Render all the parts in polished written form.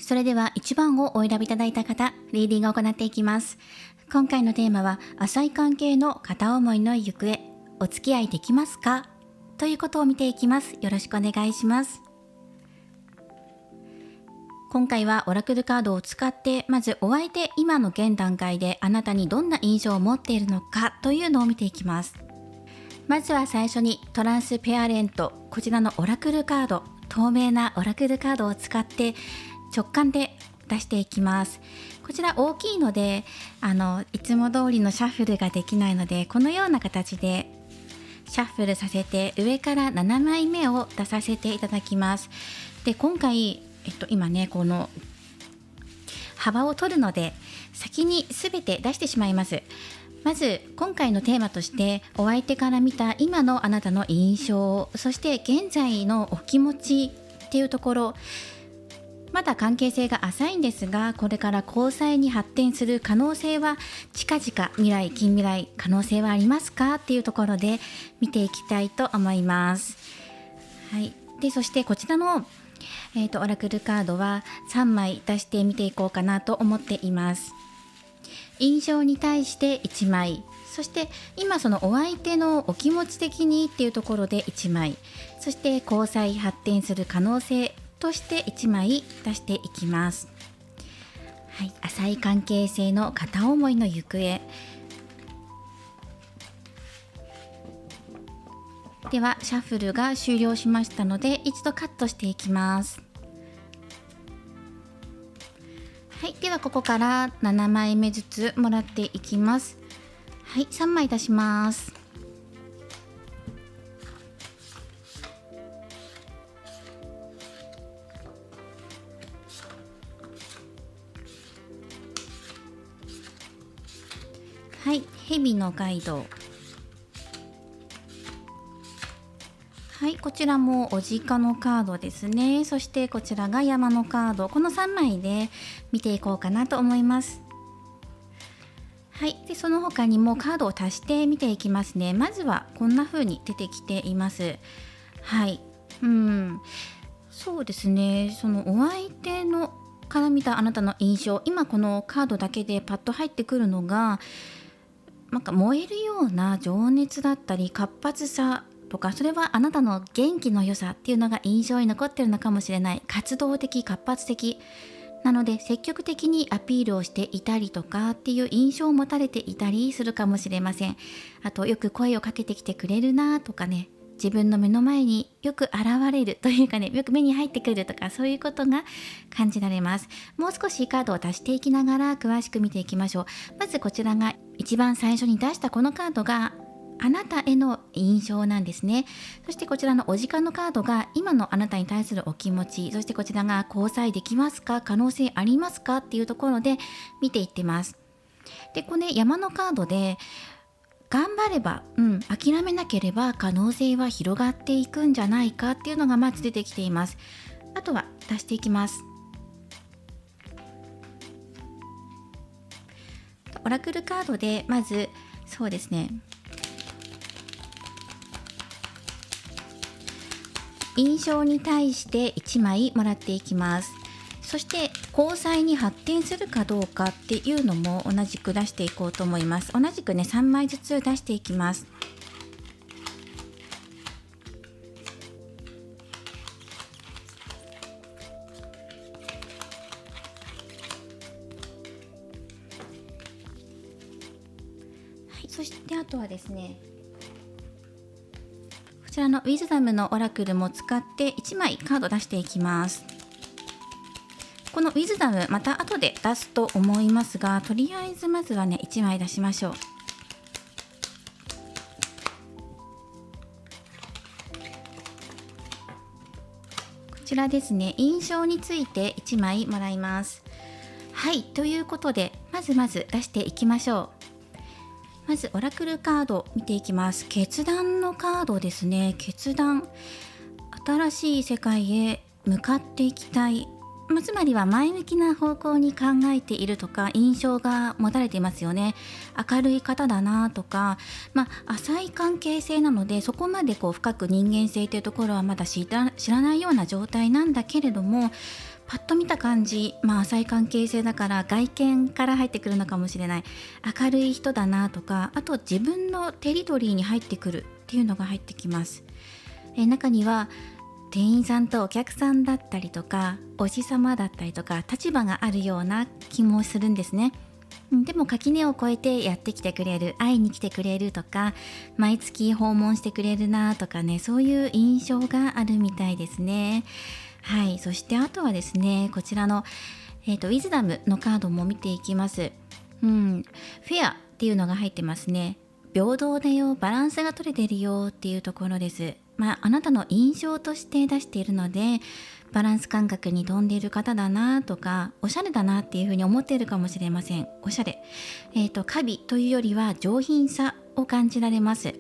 それでは1番をお選びいただいた方、リーディングを行っていきます。今回のテーマは、浅い関係の片思いの行方、お付き合いできますかということを見ていきます。よろしくお願いします。今回はオラクルカードを使って、まずお相手、今の現段階であなたにどんな印象を持っているのかというのを見ていきます。まずは最初にトランスペアレント、こちらのオラクルカード、透明なオラクルカードを使って直感で出していきます。こちら大きいのでいつも通りのシャッフルができないので、このような形でシャッフルさせて上から7枚目を出させていただきます。で、今回、今ねこの幅を取るので先に全て出してしまいます。まず今回のテーマとして、お相手から見た今のあなたの印象、そして現在のお気持ちっていうところ、まだ関係性が浅いんですが、これから交際に発展する可能性は近々、未来近未来可能性はありますかっていうところで見ていきたいと思います。はい。で、そしてこちらのオラクルカードは3枚出してみていこうかなと思っています。印象に対して1枚、そして今そのお相手のお気持ち的にっていうところで1枚、そして交際発展する可能性として1枚出していきます。はい、浅い関係性の片思いの行方では、シャッフルが終了しましたので一度カットしていきます。はい、ではここから7枚目ずつもらっていきます。はい、3枚出します。はい、蛇のガイド。はい、こちらもおじかのカードですね。そしてこちらが山のカード。この3枚で見ていこうかなと思います。はい、でその他にもカードを足して見ていきますね。まずはこんな風に出てきています。はい、そうですね。そのお相手のから見たあなたの印象、今このカードだけでパッと入ってくるのが、なんか燃えるような情熱だったり活発さとか、それはあなたの元気の良さっていうのが印象に残ってるのかもしれない。活動的、活発的なので積極的にアピールをしていたりとかっていう印象を持たれていたりするかもしれません。あとよく声をかけてきてくれるなとかね、自分の目の前によく現れるというかね、よく目に入ってくるとか、そういうことが感じられます。もう少しカードを足していきながら詳しく見ていきましょう。まずこちらが一番最初に出したこのカードがあなたへの印象なんですね。そしてこちらのお時間のカードが今のあなたに対するお気持ち、そしてこちらが交際できますか、可能性ありますかっていうところで見ていってます。で、この山のカードで頑張れば、諦めなければ可能性は広がっていくんじゃないかっていうのがまず出てきています。あとは出していきます。オラクルカードでまずそうですね、印象に対して1枚もらっていきます。そして交際に発展するかどうかっていうのも同じく出していこうと思います。同じくね3枚ずつ出していきます。はい、そしてあとはですね、こちらのウィズダムのオラクルも使って1枚カード出していきます。このウィズダムまた後で出すと思いますが、とりあえずまずはね1枚出しましょう。こちらですね、印象について1枚もらいます。はい、ということでまず出していきましょう。まずオラクルカード見ていきます。決断のカードですね。決断、新しい世界へ向かっていきたい。つまりは前向きな方向に考えているとか印象が持たれていますよね。明るい方だなとか、浅い関係性なのでそこまで深く人間性というところはまだ知らないような状態なんだけれども、パッと見た感じ、浅い関係性だから外見から入ってくるのかもしれない。明るい人だなとか、あと自分のテリトリーに入ってくるっていうのが入ってきます。中には店員さんとお客さんだったりとか、おじさまだったりとか、立場があるような気もするんですね。でも垣根を越えてやってきてくれる、会いに来てくれるとか、毎月訪問してくれるなとかね、そういう印象があるみたいですね。はい、そしてあとはですね、こちらの、ウィズダムのカードも見ていきます。フェアっていうのが入ってますね。平等だよ、バランスが取れてるよっていうところです。あなたの印象として出しているので、バランス感覚に富んでいる方だなとか、おしゃれだなっていうふうに思っているかもしれません。おしゃれ、華美というよりは上品さを感じられます。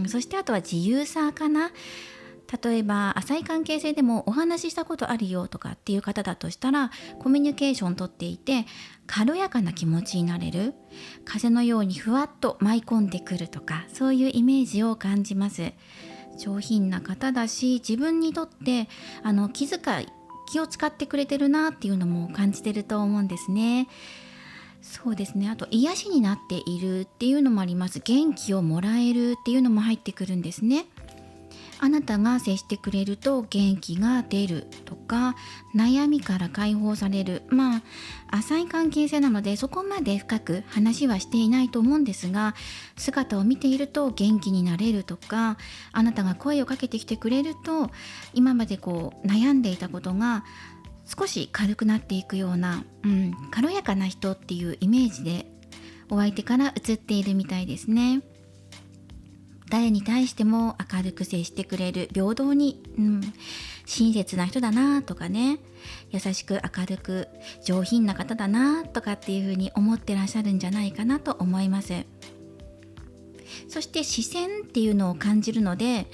そしてあとは自由さかな。例えば浅い関係性でもお話ししたことあるよとかっていう方だとしたら、コミュニケーションとっていて軽やかな気持ちになれる、風のようにふわっと舞い込んでくるとか、そういうイメージを感じます。上品な方だし、自分にとって気遣い、気を使ってくれてるなっていうのも感じてると思うんですね。そうですね。あと癒しになっているっていうのもあります。元気をもらえるっていうのも入ってくるんですね。あなたが接してくれると元気が出るとか、悩みから解放される。浅い関係性なのでそこまで深く話はしていないと思うんですが、姿を見ていると元気になれるとか、あなたが声をかけてきてくれると、今まで悩んでいたことが少し軽くなっていくような、軽やかな人っていうイメージでお相手から映っているみたいですね。誰に対しても明るく接してくれる、平等に、親切な人だなとかね、優しく明るく上品な方だなとかっていう風に思ってらっしゃるんじゃないかなと思います。そして視線っていうのを感じるので、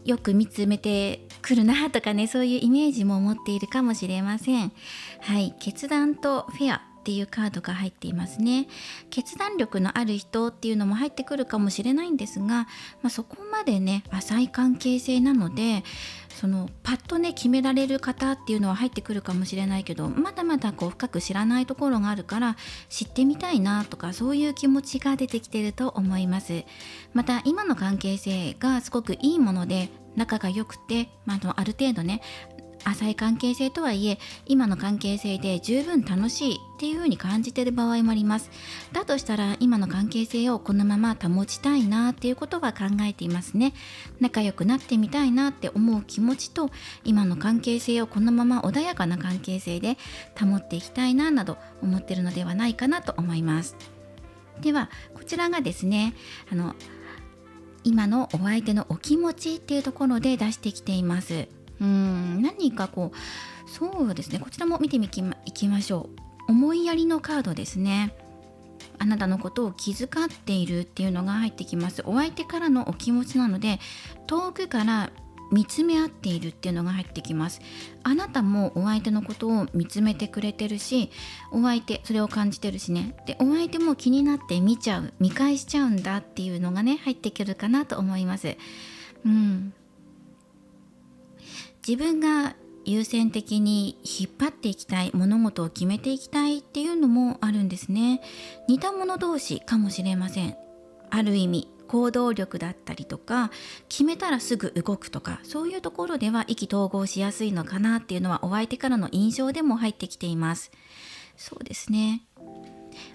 よく見つめてくるなとかね、そういうイメージも持っているかもしれません。はい、決断とフェアっていうカードが入っていますね。決断力のある人っていうのも入ってくるかもしれないんですが、そこまでね浅い関係性なので、パッとね決められる方っていうのは入ってくるかもしれないけど、まだまだ深く知らないところがあるから知ってみたいなとか、そういう気持ちが出てきていると思います。また今の関係性がすごくいいもので仲が良くて、ある程度ね浅い関係性とはいえ今の関係性で十分楽しいっていう風に感じている場合もあります。だとしたら今の関係性をこのまま保ちたいなっていうことは考えていますね。仲良くなってみたいなって思う気持ちと、今の関係性をこのまま穏やかな関係性で保っていきたいななど思っているのではないかなと思います。ではこちらがですね、今のお相手のお気持ちっていうところで出してきています。何かそうですね、こちらも見ていきましょう。思いやりのカードですね。あなたのことを気遣っているっていうのが入ってきます。お相手からのお気持ちなので、遠くから見つめ合っているっていうのが入ってきます。あなたもお相手のことを見つめてくれてるし、お相手それを感じてるしね。で、お相手も気になって見返しちゃうんだっていうのがね入ってくるかなと思います。自分が優先的に引っ張っていきたい、物事を決めていきたいっていうのもあるんですね。似た者同士かもしれません。ある意味行動力だったりとか、決めたらすぐ動くとか、そういうところでは意気投合しやすいのかなっていうのはお相手からの印象でも入ってきています。そうですね、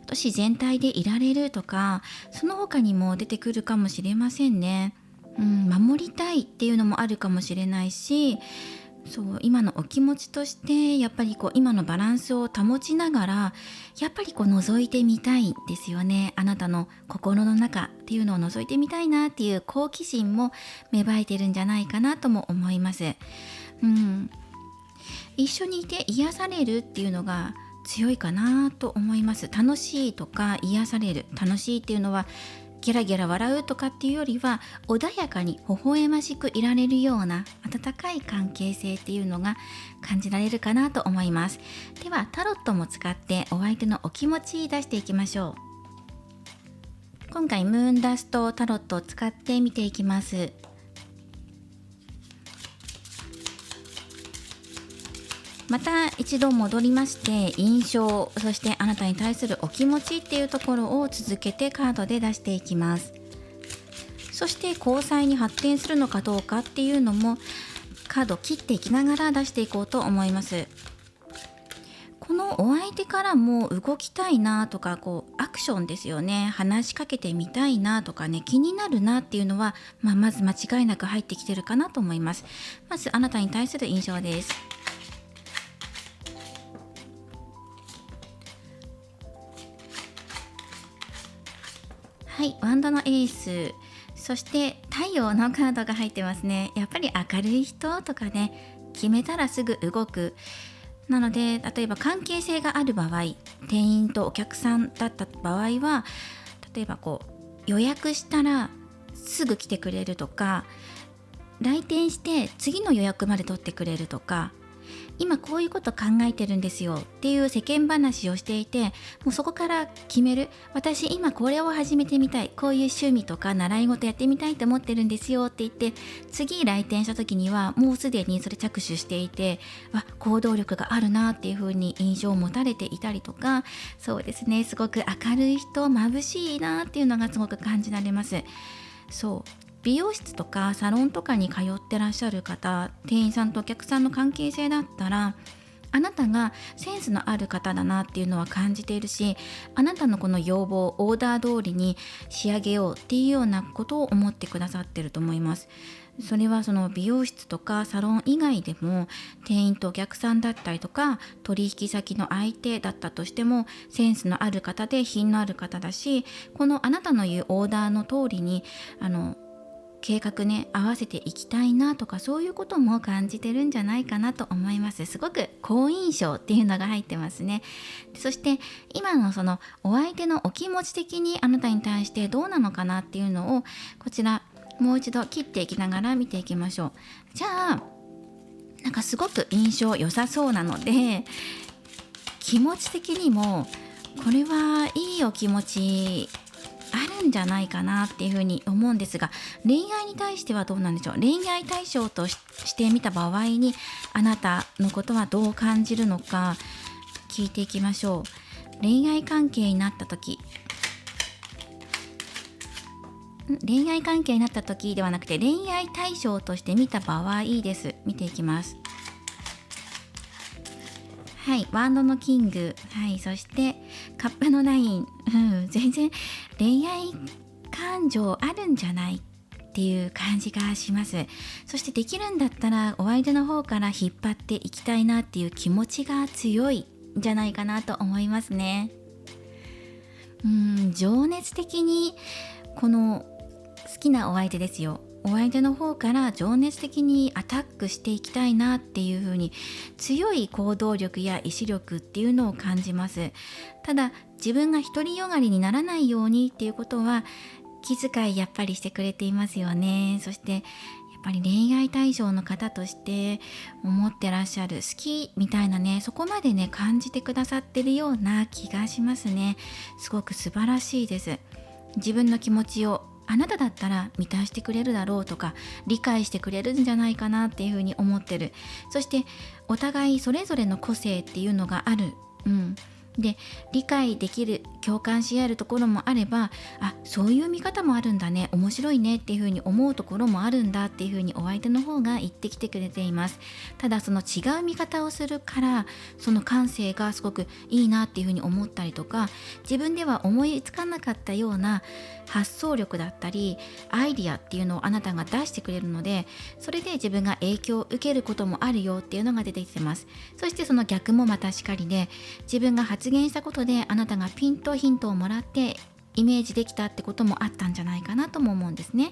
私全体でいられるとか、その他にも出てくるかもしれませんね。守りたいっていうのもあるかもしれないし、今のお気持ちとしてやっぱり今のバランスを保ちながら、やっぱり覗いてみたいんですよね。あなたの心の中っていうのを覗いてみたいなっていう好奇心も芽生えてるんじゃないかなとも思います。一緒にいて癒されるっていうのが強いかなと思います。楽しいとか癒される、楽しいっていうのはゲラゲラ笑うとかっていうよりは、穏やかに微笑ましくいられるような温かい関係性っていうのが感じられるかなと思います。ではタロットも使ってお相手のお気持ち出していきましょう。今回ムーンダストタロットを使って見ていきます。また一度戻りまして、印象、そしてあなたに対するお気持ちっていうところを続けてカードで出していきます。そして交際に発展するのかどうかっていうのもカードを切っていきながら出していこうと思います。このお相手からも動きたいなとか、アクションですよね、話しかけてみたいなとかね、気になるなっていうのは、まず間違いなく入ってきてるかなと思います。まずあなたに対する印象です。はい、ワンドのエース、そして太陽のカードが入ってますね。やっぱり明るい人とかね、決めたらすぐ動く。なので例えば関係性がある場合、店員とお客さんだった場合は、例えば予約したらすぐ来てくれるとか、来店して次の予約まで取ってくれるとか、今こういうこと考えてるんですよっていう世間話をしていて、もうそこから決める。私今これを始めてみたい、こういう趣味とか習い事やってみたいと思ってるんですよって言って、次来店した時にはもうすでにそれ着手していて、行動力があるなっていう風に印象を持たれていたりとか、そうですね、すごく明るい人、眩しいなっていうのがすごく感じられます。美容室とかサロンとかに通ってらっしゃる方、店員さんとお客さんの関係性だったら、あなたがセンスのある方だなっていうのは感じているし、あなたのこの要望、オーダー通りに仕上げようっていうようなことを思ってくださってると思います。それはその美容室とかサロン以外でも、店員とお客さんだったりとか取引先の相手だったとしても、センスのある方で品のある方だし、このあなたの言うオーダーの通りに計画ね、合わせていきたいなとか、そういうことも感じてるんじゃないかなと思います。すごく好印象っていうのが入ってますね。そして今のそのお相手のお気持ち的にあなたに対してどうなのかなっていうのを、こちらもう一度切っていきながら見ていきましょう。じゃあなんかすごく印象良さそうなので、気持ち的にもこれはいいお気持ちあるんじゃないかなっていうふうに思うんですが、恋愛に対してはどうなんでしょう。恋愛対象としてみた場合に、あなたのことはどう感じるのか聞いていきましょう。恋愛関係になった時ではなくて、恋愛対象として見た場合です。見ていきます。はい、ワンドのキング、はい、そしてカップの9、全然恋愛感情あるんじゃないっていう感じがします。そしてできるんだったらお相手の方から引っ張っていきたいなっていう気持ちが強いんじゃないかなと思いますね。情熱的にこの好きなお相手ですよ、お相手の方から情熱的にアタックしていきたいなっていう風に、強い行動力や意志力っていうのを感じます。ただ自分が独りよがりにならないようにっていうことは、気遣いやっぱりしてくれていますよね。そしてやっぱり恋愛対象の方として思ってらっしゃる、好きみたいなね、そこまでね感じてくださってるような気がしますね。すごく素晴らしいです。自分の気持ちをあなただったら満たしてくれるだろうとか、理解してくれるんじゃないかなっていうふうに思ってる。そしてお互いそれぞれの個性っていうのがある、で理解できる、共感し合えるところもあれば、そういう見方もあるんだね、面白いねっていう風に思うところもあるんだっていう風にお相手の方が言ってきてくれています。ただその違う見方をするから、その感性がすごくいいなっていう風に思ったりとか、自分では思いつかなかったような発想力だったりアイディアっていうのをあなたが出してくれるので、それで自分が影響を受けることもあるよっていうのが出てきてます。そしてその逆もまたしかりで、自分が発言したことであなたがピンとヒントをもらってイメージできたってこともあったんじゃないかなとも思うんですね。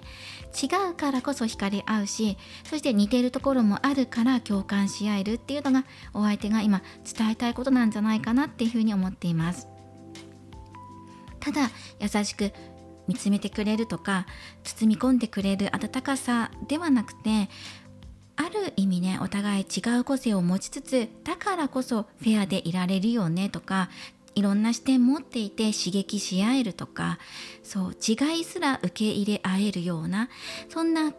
違うからこそ惹かれ合うし、そして似てるところもあるから共感し合えるっていうのがお相手が今伝えたいことなんじゃないかなっていうふうに思っています。ただ優しく見つめてくれるとか包み込んでくれる温かさではなくて、ある意味ね、お互い違う個性を持ちつつ、だからこそフェアでいられるよねとか、いろんな視点持っていて刺激し合えるとか、そう違いすら受け入れ合えるような、そんな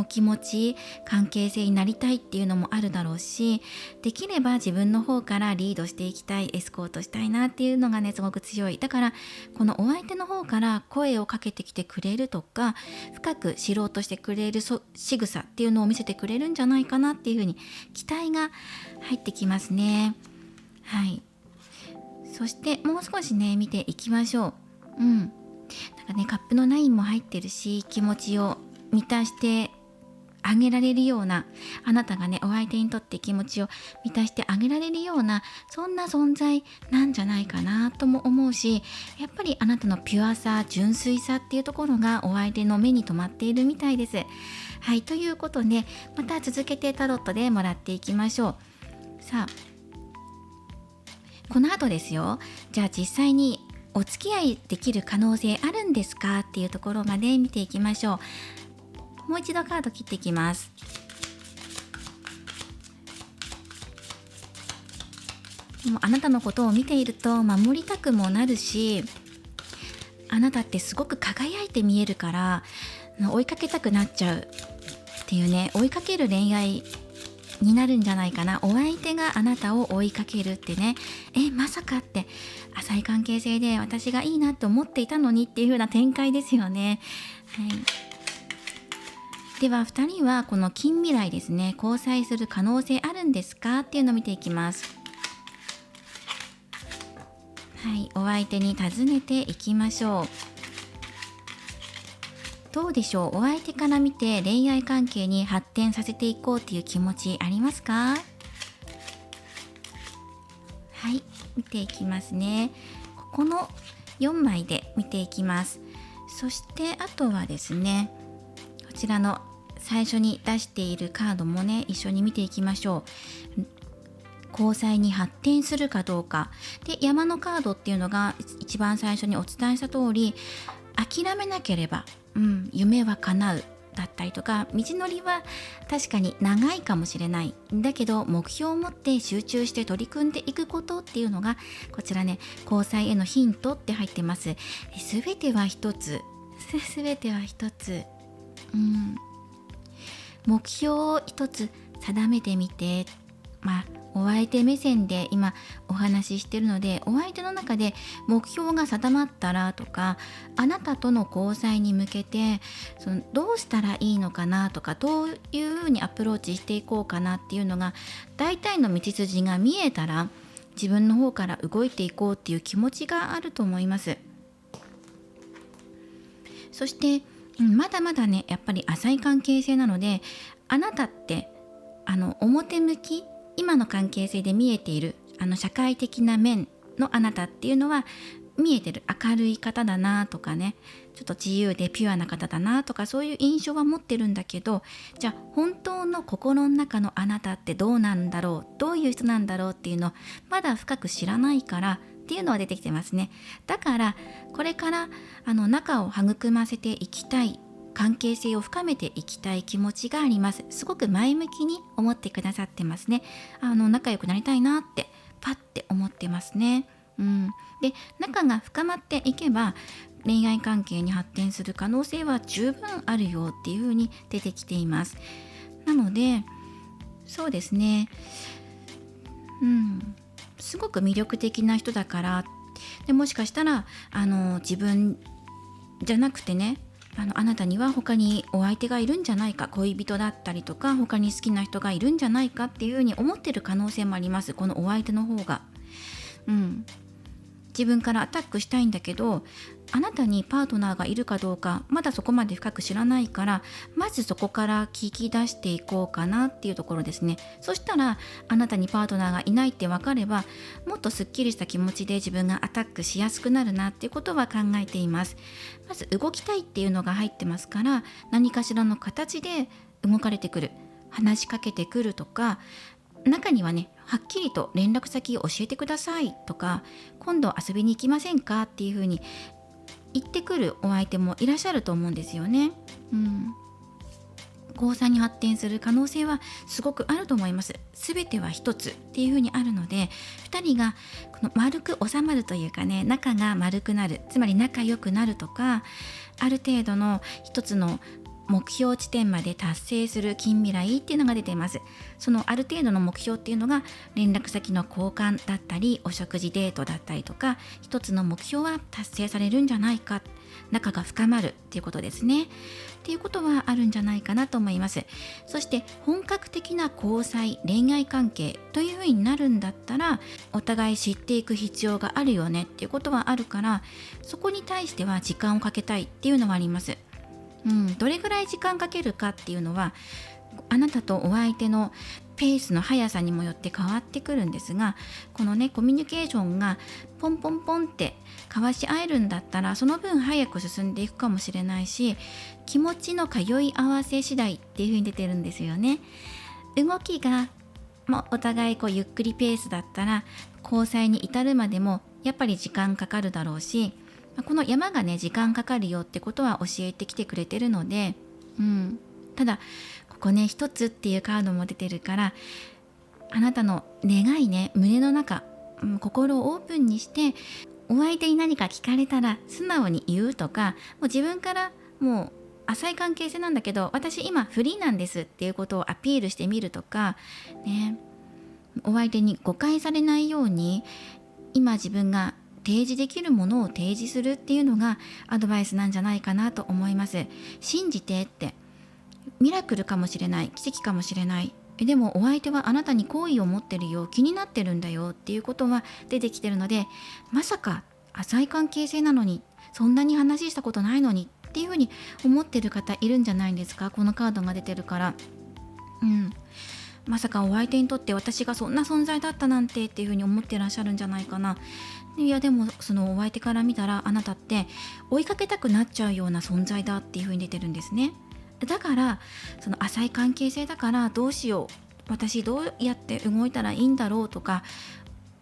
お気持ち、関係性になりたいっていうのもあるだろうし、できれば自分の方からリードしていきたい、エスコートしたいなっていうのがね、すごく強い。だからこのお相手の方から声をかけてきてくれるとか、深く知ろうとしてくれる仕草っていうのを見せてくれるんじゃないかなっていうふうに期待が入ってきますね。はい。そしてもう少しね、見ていきましょう。なんかね、カップの9も入ってるし、気持ちを満たしてあげられるような、あなたがね、お相手にとって気持ちを満たしてあげられるような、そんな存在なんじゃないかなとも思うし、やっぱりあなたのピュアさ、純粋さっていうところがお相手の目に留まっているみたいです。はい、ということで、また続けてタロットでもらっていきましょう。さあ、この後ですよ。じゃあ実際にお付き合いできる可能性あるんですかっていうところまで見ていきましょう。もう一度カード切っていきます。もうあなたのことを見ていると守りたくもなるし、あなたってすごく輝いて見えるから追いかけたくなっちゃうっていうね、追いかける恋愛になるんじゃないかな。お相手があなたを追いかけるってね、まさかって、浅い関係性で私がいいなって思っていたのにっていう風な展開ですよね。はい。では2人はこの近未来ですね、交際する可能性あるんですかっていうのを見ていきます。はい、お相手に尋ねていきましょう。どうでしょう、お相手から見て恋愛関係に発展させていこうっていう気持ちありますか？はい、見ていきますね。ここの4枚で見ていきます。そしてあとはですね、こちらの最初に出しているカードもね、一緒に見ていきましょう。交際に発展するかどうかで、山のカードっていうのが一番最初にお伝えした通り、諦めなければ、夢は叶うだったりとか、道のりは確かに長いかもしれないだけど、目標を持って集中して取り組んでいくことっていうのが、こちらね、交際へのヒントって入ってます。全ては一つ、目標を一つ定めてみて、お相手目線で今お話ししてるので、お相手の中で目標が定まったらとか、あなたとの交際に向けてどうしたらいいのかなとか、どういうふうにアプローチしていこうかなっていうのが、大体の道筋が見えたら、自分の方から動いていこうっていう気持ちがあると思います。そしてまだまだね、やっぱり浅い関係性なので、あなたって表向き、今の関係性で見えている社会的な面のあなたっていうのは見えてる、明るい方だなとかね、ちょっと自由でピュアな方だなとか、そういう印象は持ってるんだけど、じゃあ本当の心の中のあなたってどうなんだろう、どういう人なんだろうっていうのをまだ深く知らないからっていうのは出てきてますね。だからこれから仲を育ませていきたい、関係性を深めていきたい気持ちがあります。すごく前向きに思ってくださってますね。仲良くなりたいなってパッて思ってますね。で、仲が深まっていけば恋愛関係に発展する可能性は十分あるよっていう風に出てきています。なのでそうですね、すごく魅力的な人だから、でもしかしたら自分じゃなくてね、あなたには他にお相手がいるんじゃないか、恋人だったりとか他に好きな人がいるんじゃないかっていうふうに思ってる可能性もあります。このお相手の方が自分からアタックしたいんだけど、あなたにパートナーがいるかどうかまだそこまで深く知らないから、まずそこから聞き出していこうかなっていうところですね。そしたらあなたにパートナーがいないって分かれば、もっとすっきりした気持ちで自分がアタックしやすくなるなっていうことは考えています。まず動きたいっていうのが入ってますから、何かしらの形で動かれてくる、話しかけてくるとか、中にはね、はっきりと連絡先を教えてくださいとか、今度遊びに行きませんかっていう風に言ってくるお相手もいらっしゃると思うんですよね。交際に発展する可能性はすごくあると思います。全ては一つっていう風にあるので、2人がこの丸く収まるというかね、仲が丸くなる、つまり仲良くなるとか、ある程度の一つの目標地点まで達成する近未来っていうのが出ています。そのある程度の目標っていうのが連絡先の交換だったり、お食事デートだったりとか、一つの目標は達成されるんじゃないか、仲が深まるっていうことですね。っていうことはあるんじゃないかなと思います。そして本格的な交際、恋愛関係というふうになるんだったら、お互い知っていく必要があるよねっていうことはあるから、そこに対しては時間をかけたいっていうのはあります。どれぐらい時間かけるかっていうのは、あなたとお相手のペースの速さにもよって変わってくるんですが、このね、コミュニケーションがポンポンポンって交わし合えるんだったら、その分早く進んでいくかもしれないし、気持ちの通い合わせ次第っていう風に出てるんですよね。動きがもうお互いゆっくりペースだったら、交際に至るまでもやっぱり時間かかるだろうし、この山がね、時間かかるよってことは教えてきてくれてるので、ただここね、一つっていうカードも出てるから、あなたの願いね、胸の中、心をオープンにして、お相手に何か聞かれたら素直に言うとか、もう自分からもう浅い関係性なんだけど、私今フリーなんですっていうことをアピールしてみるとかね、お相手に誤解されないように今自分が提示できるものを提示するっていうのがアドバイスなんじゃないかなと思います。信じてって、ミラクルかもしれない、奇跡かもしれない、でもお相手はあなたに好意を持ってるよ、気になってるんだよっていうことは出てきてるので、まさか浅い関係性なのに、そんなに話したことないのにっていうふうに思ってる方いるんじゃないんですか。このカードが出てるから、まさかお相手にとって私がそんな存在だったなんてっていうふうに思ってらっしゃるんじゃないかな。いやでもそのお相手から見たら、あなたって追いかけたくなっちゃうような存在だっていうふうに出てるんですね。だからその浅い関係性だから、どうしよう、私どうやって動いたらいいんだろうとか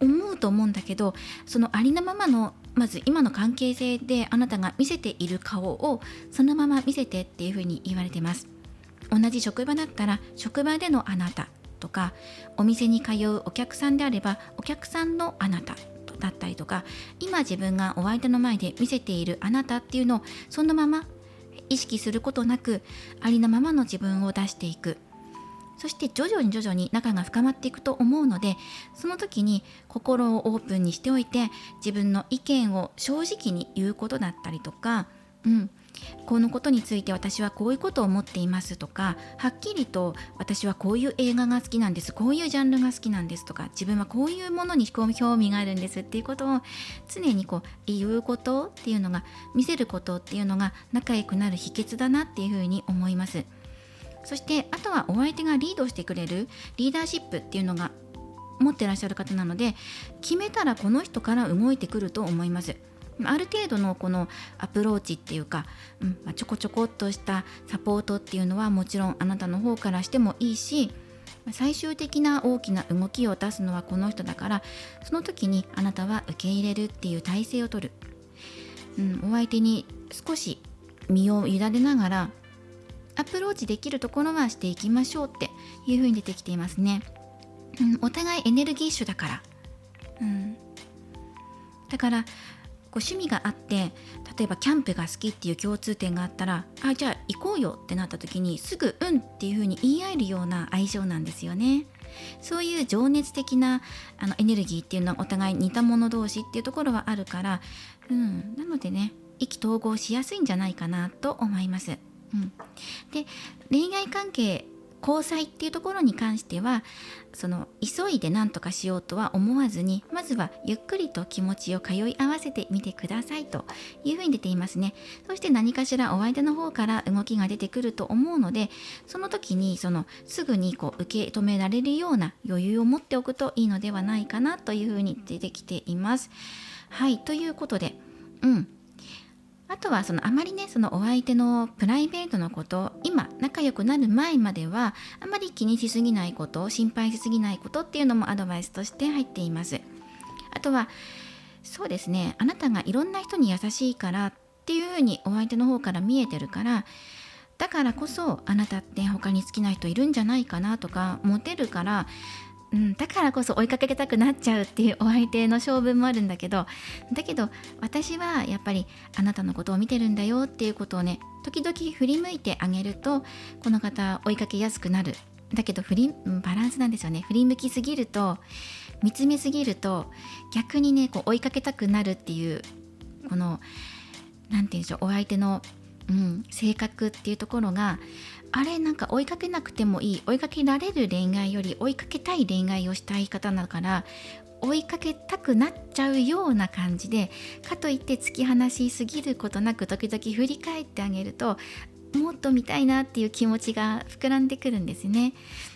思うと思うんだけど、そのありのままの、まず今の関係性であなたが見せている顔をそのまま見せてっていうふうに言われてます。同じ職場だったら職場でのあなたとか、お店に通うお客さんであればお客さんのあなただったりとか、今自分がお相手の前で見せているあなたっていうのをそのまま意識することなく、ありのままの自分を出していく。そして徐々に仲が深まっていくと思うので、その時に心をオープンにしておいて、自分の意見を正直に言うことだったりとか、このことについて私はこういうことを思っていますとか、はっきりと私はこういう映画が好きなんです、こういうジャンルが好きなんですとか、自分はこういうものに興味があるんですっていうことを常に言うことっていうのが、見せることっていうのが仲良くなる秘訣だなっていうふうに思います。そしてあとはお相手がリードしてくれるリーダーシップっていうのが持ってらっしゃる方なので、決めたらこの人から動いてくると思います。ある程度のこのアプローチっていうか、ちょこちょこっとしたサポートっていうのはもちろんあなたの方からしてもいいし、最終的な大きな動きを出すのはこの人だから、その時にあなたは受け入れるっていう体制を取る、お相手に少し身を委ねながらアプローチできるところはしていきましょうっていう風に出てきていますね。お互いエネルギッシュだから、だから趣味があって、例えばキャンプが好きっていう共通点があったら、じゃあ行こうよってなった時にすぐっていう風に言い合えるような相性なんですよね。そういう情熱的なエネルギーっていうのはお互い似た者同士っていうところはあるから、なのでね、意気投合しやすいんじゃないかなと思います。で、恋愛関係、交際っていうところに関しては、その急いで何とかしようとは思わずに、まずはゆっくりと気持ちを通い合わせてみてくださいというふうに出ていますね。そして何かしらお相手の方から動きが出てくると思うので、その時にすぐに受け止められるような余裕を持っておくといいのではないかなというふうに出てきています。はい、ということで、あとはあまりね、お相手のプライベートのこと、今仲良くなる前まではあまり気にしすぎないこと、心配しすぎないことっていうのもアドバイスとして入っています。あとはそうですね、あなたがいろんな人に優しいからっていうふうにお相手の方から見えてるから、だからこそあなたって他に好きな人いるんじゃないかなとか、モテるから、だからこそ追いかけたくなっちゃうっていうお相手の性分もあるんだけど、私はやっぱりあなたのことを見てるんだよっていうことをね、時々振り向いてあげると、この方追いかけやすくなる。だけどバランスなんですよね。振り向きすぎると、見つめすぎると、逆にねこう追いかけたくなるっていう、このなんていうんでしょう、お相手の性格っていうところが、なんか追いかけなくてもいい、追いかけられる恋愛より追いかけたい恋愛をしたい方だから、追いかけたくなっちゃうような感じで、かといって突き放しすぎることなく、時々振り返ってあげると、もっと見たいなっていう気持ちが膨らんでくるんですね。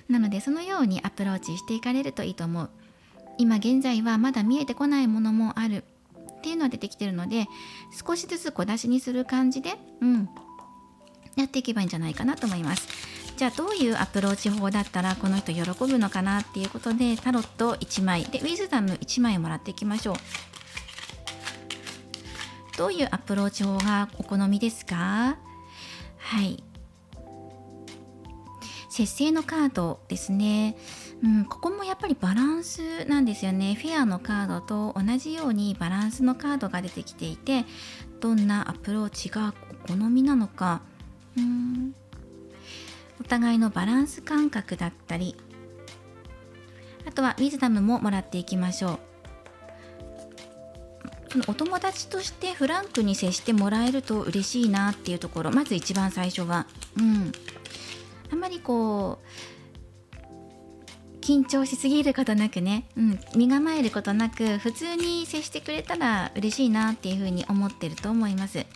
なのでそのようにアプローチしていかれるといいと思う。今現在はまだ見えてこないものもあるっていうのは出てきてるので、少しずつ小出しにする感じで、やっていけばいいんじゃないかなと思います。じゃあどういうアプローチ法だったらこの人喜ぶのかなっていうことで、タロット1枚でウィズダム1枚もらっていきましょう。どういうアプローチ法がお好みですか？はい、節制のカードですね。ここもやっぱりバランスなんですよね。フェアのカードと同じようにバランスのカードが出てきていて、どんなアプローチがお好みなのか、お互いのバランス感覚だったり、あとはウィズダムももらっていきましょう。そのお友達としてフランクに接してもらえると嬉しいなっていうところ、まず一番最初は、あんまりこう緊張しすぎることなくね、身構えることなく普通に接してくれたら嬉しいなっていうふうに思ってると思います。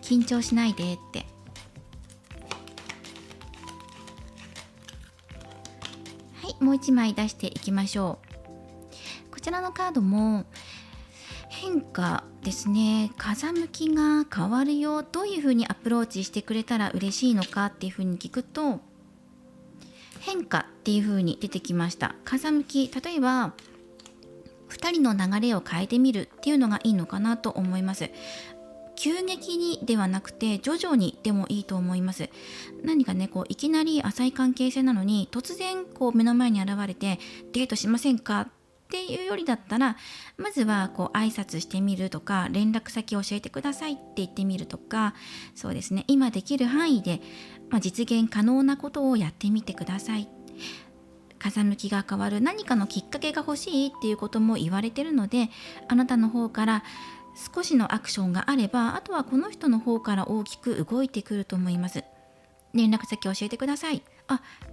緊張しないでって。はい、もう一枚出していきましょう。こちらのカードも変化ですね。風向きが変わるよ。どういうふうにアプローチしてくれたら嬉しいのかっていうふうに聞くと、変化っていう風に出てきました。風向き、例えば2人の流れを変えてみるっていうのがいいのかなと思います。急激にではなくて徐々にでもいいと思います。何かねこういきなり浅い関係性なのに突然こう目の前に現れてデートしませんかっていうよりだったら、まずはこう挨拶してみるとか、連絡先教えてくださいって言ってみるとか、そうですね、今できる範囲で、実現可能なことをやってみてください。風向きが変わる何かのきっかけが欲しいっていうことも言われてるので、あなたの方から少しのアクションがあれば、あとはこの人の方から大きく動いてくると思います。連絡先教えてください。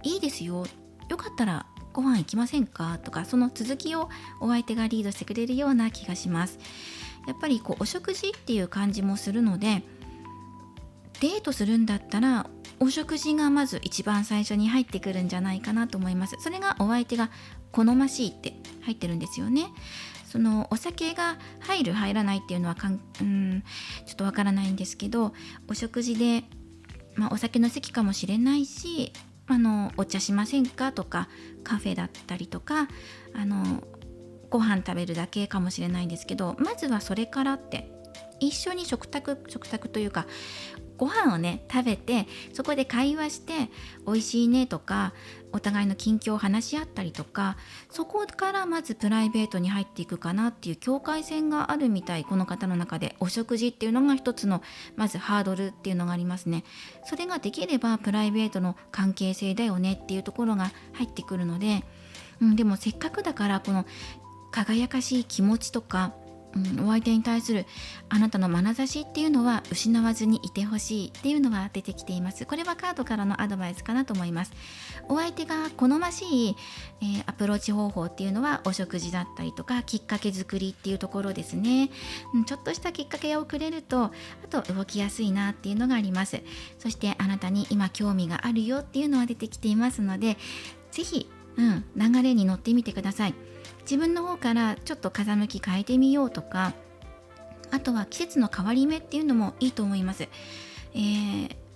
いいですよ。よかったらご飯行きませんかとか、その続きをお相手がリードしてくれるような気がします。やっぱりこうお食事っていう感じもするので、デートするんだったらお食事がまず一番最初に入ってくるんじゃないかなと思います。それがお相手が好ましいって入ってるんですよね。そのお酒が入る入らないっていうのはちょっとわからないんですけど、お食事で、お酒の席かもしれないし、お茶しませんかとか、カフェだったりとか、ご飯食べるだけかもしれないんですけど、まずはそれからって、一緒に食卓というかご飯をね食べて、そこで会話して美味しいねとか、お互いの近況を話し合ったりとか、そこからまずプライベートに入っていくかなっていう境界線があるみたい。この方の中でお食事っていうのが一つのまずハードルっていうのがありますね。それができればプライベートの関係性だよねっていうところが入ってくるので、でもせっかくだからこの輝かしい気持ちとか、お相手に対するあなたの眼差しっていうのは失わずにいてほしいっていうのが出てきています。これはカードからのアドバイスかなと思います。お相手が好ましい、アプローチ方法っていうのはお食事だったりとか、きっかけ作りっていうところですね。ちょっとしたきっかけをくれると、あと動きやすいなっていうのがあります。そしてあなたに今興味があるよっていうのは出てきていますので、ぜひ、流れに乗ってみてください。自分の方からちょっと風向き変えてみようとか、あとは季節の変わり目っていうのもいいと思います。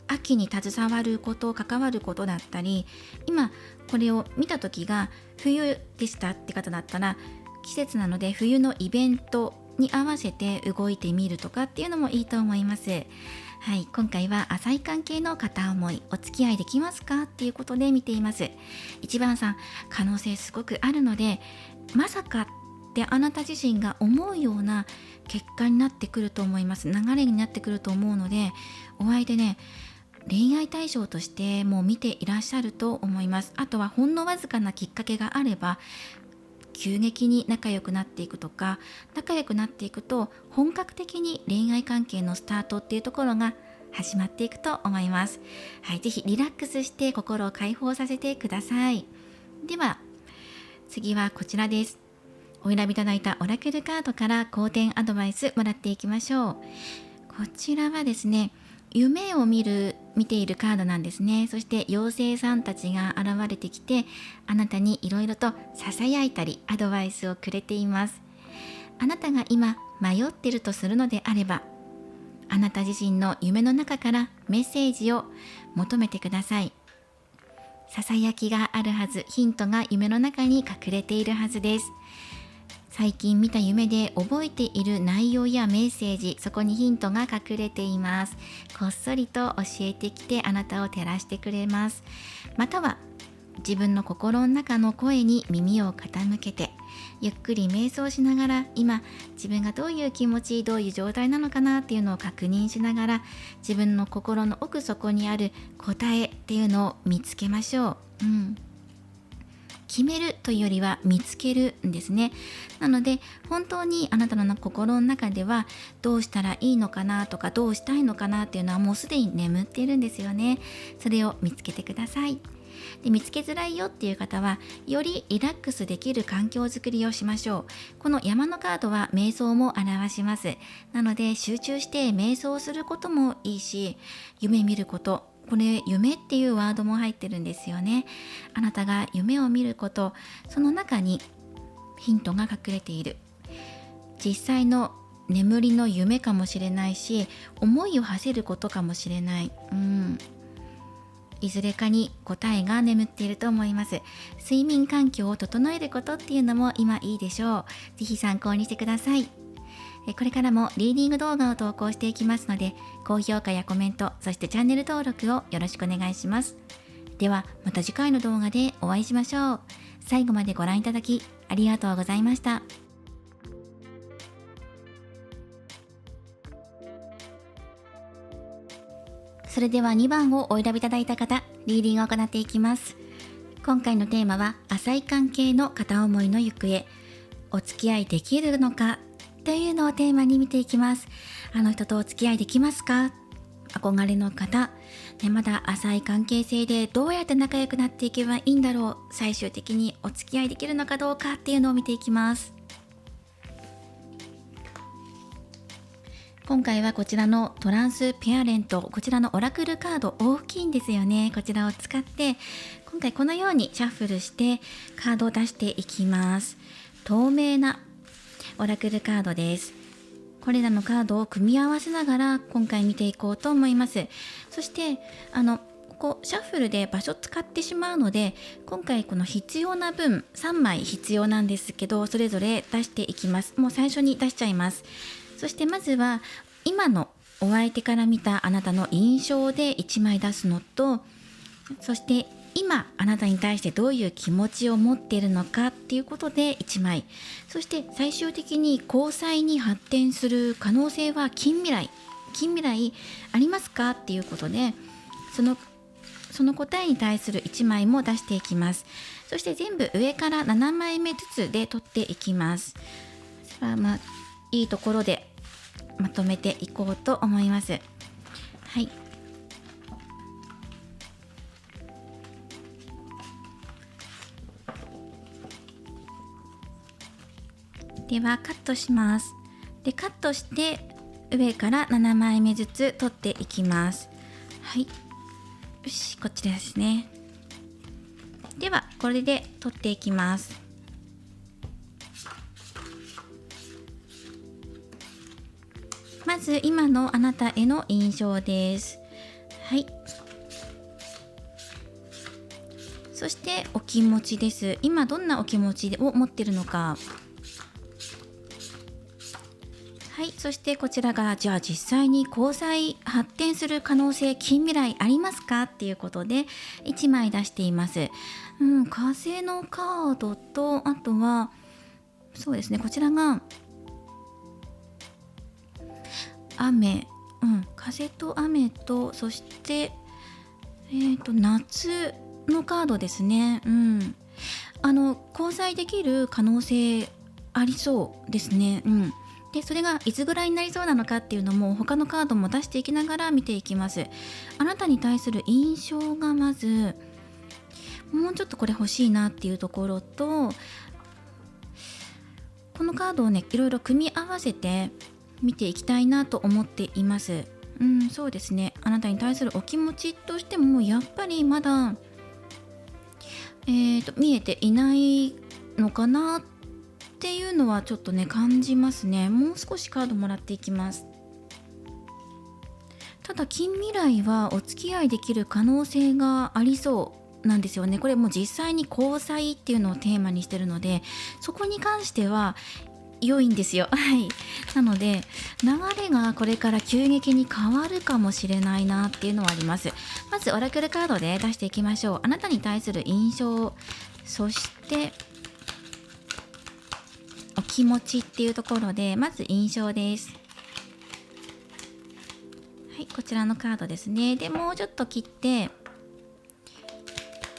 秋に携わること、関わることだったり、今これを見た時が冬でしたって方だったら、季節なので冬のイベントに合わせて動いてみるとかっていうのもいいと思います。はい、今回は浅い関係の片思い、お付き合いできますかっていうことで見ています。1番さん、可能性すごくあるので、まさかってあなた自身が思うような結果になってくると思います。流れになってくると思うので、お相手ね、恋愛対象としてもう見ていらっしゃると思います。あとはほんのわずかなきっかけがあれば急激に仲良くなっていくとか、仲良くなっていくと本格的に恋愛関係のスタートっていうところが始まっていくと思います。はい、ぜひリラックスして心を解放させてください。では次はこちらです。お選びいただいたオラクルカードから好転アドバイスもらっていきましょう。こちらはですね、夢を見ているカードなんですね。そして妖精さんたちが現れてきて、あなたにいろいろと囁いたりアドバイスをくれています。あなたが今迷っているとするのであれば、あなた自身の夢の中からメッセージを求めてください。囁きがあるはず、ヒントが夢の中に隠れているはずです。最近見た夢で覚えている内容やメッセージ、そこにヒントが隠れています。こっそりと教えてきてあなたを照らしてくれます。または自分の心の中の声に耳を傾けて、ゆっくり瞑想しながら、今自分がどういう気持ち、どういう状態なのかなっていうのを確認しながら、自分の心の奥底にある答えっていうのを見つけましょう。決めるというよりは見つけるんですね。なので本当にあなたの心の中ではどうしたらいいのかなとか、どうしたいのかなっていうのはもうすでに眠っているんですよね。それを見つけてください。で、見つけづらいよっていう方はよりリラックスできる環境づくりをしましょう。この山のカードは瞑想も表します。なので集中して瞑想することもいいし、夢見ること、これ夢っていうワードも入ってるんですよね。あなたが夢を見ること、その中にヒントが隠れている。実際の眠りの夢かもしれないし、思いを馳せることかもしれない。いずれかに答えが眠っていると思います。睡眠環境を整えることっていうのも今いいでしょう。ぜひ参考にしてください。これからもリーディング動画を投稿していきますので、高評価やコメント、そしてチャンネル登録をよろしくお願いします。ではまた次回の動画でお会いしましょう。最後までご覧いただきありがとうございました。それでは2番をお選びいただいた方、リーディングを行っていきます。今回のテーマは浅い関係の片思いの行方、お付き合いできるのかというのをテーマに見ていきます。あの人とお付き合いできますか？憧れの方、まだ浅い関係性でどうやって仲良くなっていけばいいんだろう、最終的にお付き合いできるのかどうかっていうのを見ていきます。今回はこちらのトランスペアレント、こちらのオラクルカード大きいんですよね。こちらを使って今回このようにシャッフルしてカードを出していきます。透明なオラクルカードです。これらのカードを組み合わせながら今回見ていこうと思います。そしてここシャッフルで場所使ってしまうので、今回この必要な分3枚必要なんですけど、それぞれ出していきます。もう最初に出しちゃいます。そしてまずは今のお相手から見たあなたの印象で1枚出すのと、そして今あなたに対してどういう気持ちを持っているのかっていうことで1枚、そして最終的に交際に発展する可能性は近未来ありますかっていうことで、その答えに対する1枚も出していきます。そして全部上から7枚目ずつで取っていきます。それはいいところでまとめていこうと思います。はい。ではカットします。でカットして上から7枚目ずつ取っていきます。はい。よし、こっちですね。ではこれで取っていきます。まず今のあなたへの印象です。はい。そしてお気持ちです。今どんなお気持ちを持っているのか。はい、そしてこちらがじゃあ実際に交際発展する可能性、近未来ありますかっていうことで1枚出しています。風のカードと、あとはそうですね、こちらが雨、風と雨と、そして夏のカードですね。交際できる可能性ありそうですね。でそれがいつぐらいになりそうなのかっていうのも他のカードも出していきながら見ていきます。あなたに対する印象がまずもうちょっとこれ欲しいなっていうところと、このカードをねいろいろ組み合わせて見ていきたいなと思っています。そうですね、あなたに対するお気持ちとしてもやっぱりまだ見えていないのかなっていうのはちょっとね感じますね。もう少しカードもらっていきます。ただ近未来はお付き合いできる可能性がありそうなんですよね。これもう実際に交際っていうのをテーマにしてるので、そこに関しては良いんですよ。はい。なので流れがこれから急激に変わるかもしれないなっていうのはあります。まずオラクルカードで出していきましょう。あなたに対する印象、そしてお気持ちっていうところで、まず印象です。はい、こちらのカードですね。でもうちょっと切って、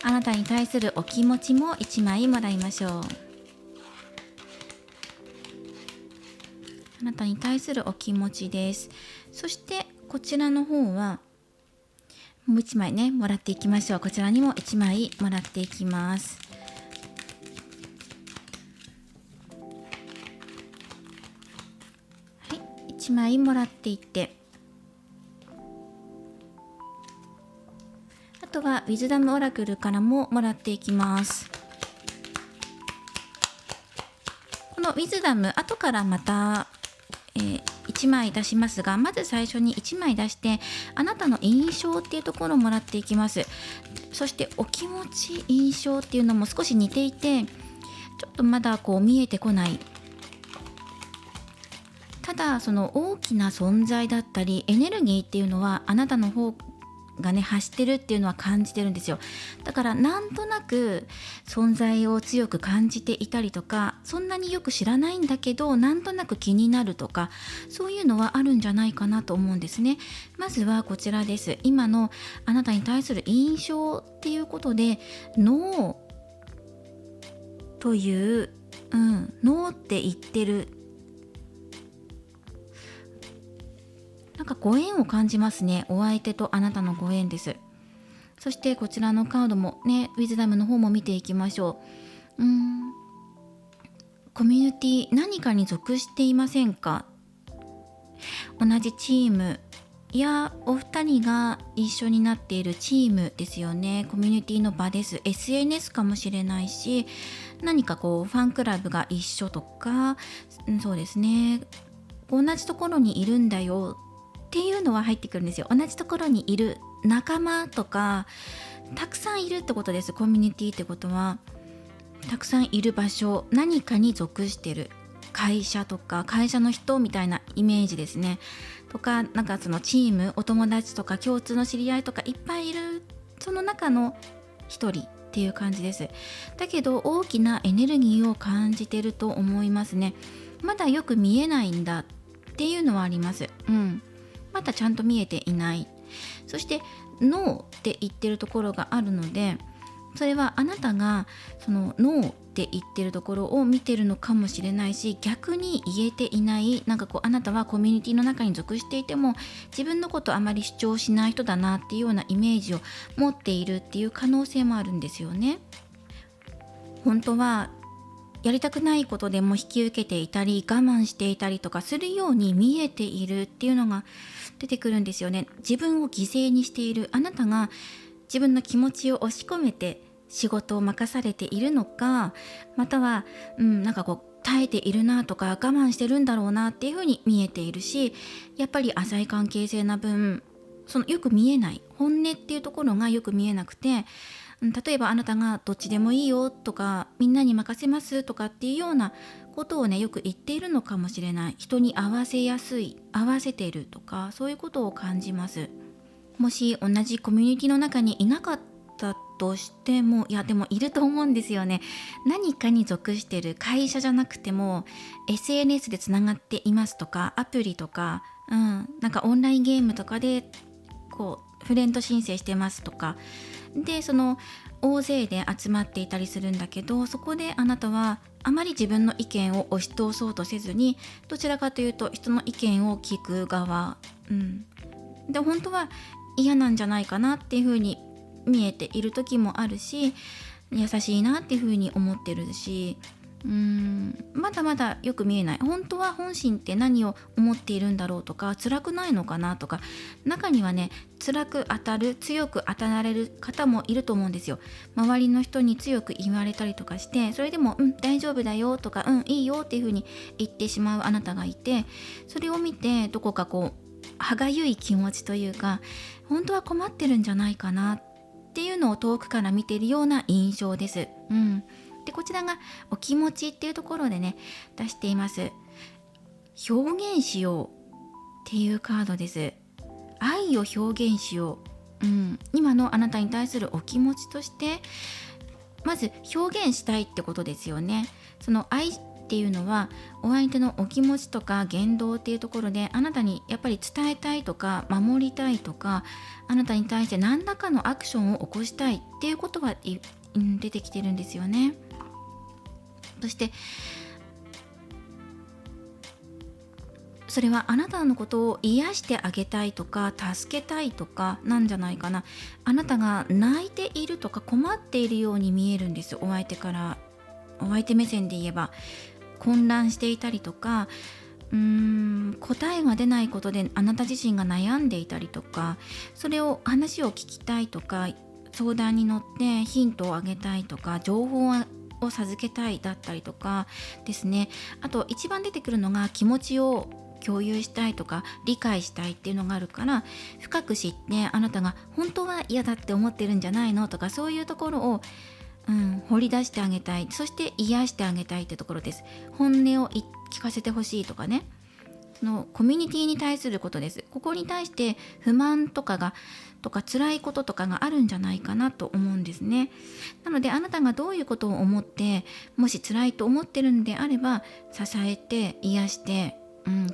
あなたに対するお気持ちも1枚もらいましょう。あなたに対するお気持ちです。そしてこちらの方はもう1枚ねもらっていきましょう。こちらにも1枚もらっていきます。はい、1枚もらっていって、あとはウィズダムオラクルからももらっていきます。このウィズダム後からまた1枚出しますが、まず最初に1枚出してあなたの印象っていうところをもらっていきます。そしてお気持ち、印象っていうのも少し似ていて、ちょっとまだこう見えてこない。ただその大きな存在だったりエネルギーっていうのはあなたの方がね発してるっていうのは感じてるんですよ。だからなんとなく存在を強く感じていたりとか、そんなによく知らないんだけどなんとなく気になるとか、そういうのはあるんじゃないかなと思うんですね。まずはこちらです。今のあなたに対する印象っていうことで、ノーという、ノーって言ってる、なんかご縁を感じますね。お相手とあなたのご縁です。そしてこちらのカードもね、ウィズダムの方も見ていきましょう。コミュニティ、何かに属していませんか？同じチームやお二人が一緒になっているチームですよね。コミュニティの場です。 SNS かもしれないし、何かこうファンクラブが一緒とか、そうですね、同じところにいるんだよっていうのは入ってくるんですよ。同じところにいる仲間とかたくさんいるってことです。コミュニティってことはたくさんいる場所、何かに属してる会社とか会社の人みたいなイメージですね。とか、なんかそのチーム、お友達とか共通の知り合いとかいっぱいいる、その中の一人っていう感じです。だけど大きなエネルギーを感じてると思いますね。まだよく見えないんだっていうのはあります。まだちゃんと見えていない。そしてノーって言ってるところがあるので、それはあなたがそのノーって言ってるところを見てるのかもしれないし、逆に言えていない、なんかこうあなたはコミュニティの中に属していても自分のことあまり主張しない人だなっていうようなイメージを持っているっていう可能性もあるんですよね。本当はやりたくないことでも引き受けていたり我慢していたりとかするように見えているっていうのが出てくるんですよね。自分を犠牲にしている、あなたが自分の気持ちを押し込めて仕事を任されているのか、または、なんかこう耐えているなとか我慢してるんだろうなっていうふうに見えているし、やっぱり浅い関係性な分、そのよく見えない本音っていうところがよく見えなくて、例えばあなたがどっちでもいいよとか、みんなに任せますとかっていうようなことをね、よく言っているのかもしれない。人に合わせやすい、合わせてるとか、そういうことを感じます。もし同じコミュニティの中にいなかったとしても、いやでもいると思うんですよね。何かに属してる、会社じゃなくても SNS でつながっていますとか、アプリとか、なんかオンラインゲームとかでこうフレンド申請してますとかで、その大勢で集まっていたりするんだけど、そこであなたはあまり自分の意見を押し通そうとせずに、どちらかというと人の意見を聞く側、で本当は嫌なんじゃないかなっていう風に見えている時もあるし、優しいなっていう風に思ってるし、まだまだよく見えない。本当は本心って何を思っているんだろうとか、辛くないのかなとか、中にはね、辛く当たる、強く当たられる方もいると思うんですよ。周りの人に強く言われたりとかして、それでも大丈夫だよとか、いいよっていう風に言ってしまうあなたがいて、それを見てどこかこう歯がゆい気持ちというか、本当は困ってるんじゃないかなっていうのを遠くから見ているような印象です。でこちらがお気持ちっていうところでね、出しています。表現しようっていうカードです。愛を表現しよう、今のあなたに対するお気持ちとして、まず表現したいってことですよね。その愛っていうのはお相手のお気持ちとか言動っていうところで、あなたにやっぱり伝えたいとか守りたいとか、あなたに対して何らかのアクションを起こしたいっていうことが出てきてるんですよね。そしてそれはあなたのことを癒してあげたいとか助けたいとかなんじゃないかな。あなたが泣いているとか困っているように見えるんです。お相手からお相手目線で言えば混乱していたりとか、答えが出ないことであなた自身が悩んでいたりとか、それを話を聞きたいとか、相談に乗ってヒントをあげたいとか、情報を授けたいだったりとかですね。あと一番出てくるのが気持ちを共有したいとか理解したいっていうのがあるから、深く知ってあなたが本当は嫌だって思ってるんじゃないのとか、そういうところを掘り出してあげたい。そして癒してあげたいってところです。本音を聞かせてほしいとかね、そのコミュニティに対することです。ここに対して不満とか辛いこととかがあるんじゃないかなと思うんですね。なのであなたがどういうことを思って、もし辛いと思ってるんであれば、支えて癒して、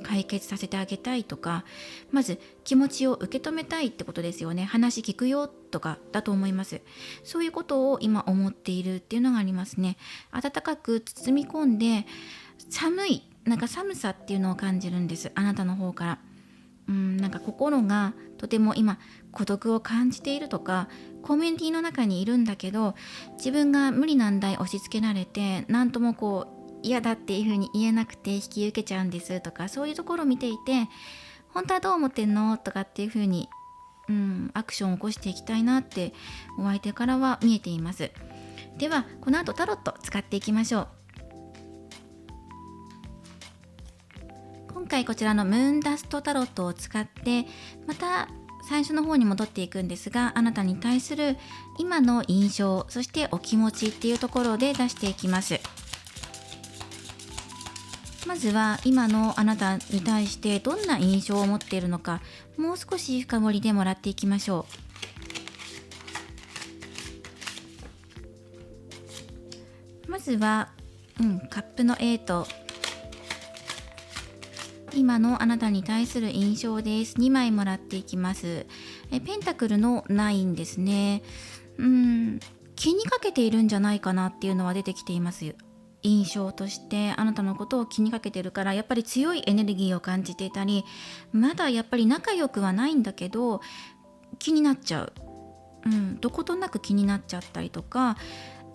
解決させてあげたいとか、まず気持ちを受け止めたいってことですよね。話聞くよとかだと思います。そういうことを今思っているっていうのがありますね。温かく包み込んで、なんか寒さっていうのを感じるんです、あなたの方から。なんか心がとても今孤独を感じているとか、コミュニティの中にいるんだけど自分が無理難題押し付けられて、なんともこう嫌だっていう風に言えなくて引き受けちゃうんですとか、そういうところを見ていて、本当はどう思ってんのとかっていう風にアクションを起こしていきたいなってお相手からは見えています。ではこの後タロット使っていきましょう。今回こちらのムーンダストタロットを使って、また最初の方に戻っていくんですが、あなたに対する今の印象、そしてお気持ちっていうところで出していきます。まずは今のあなたに対してどんな印象を持っているのか、もう少し深掘りでもらっていきましょう。まずは、カップの8、今のあなたに対する印象です。2枚もらっていきます。ペンタクルの9ですね。気にかけているんじゃないかなっていうのは出てきています。印象としてあなたのことを気にかけてるから、やっぱり強いエネルギーを感じていたり、まだやっぱり仲良くはないんだけど気になっちゃう、どことなく気になっちゃったりとか、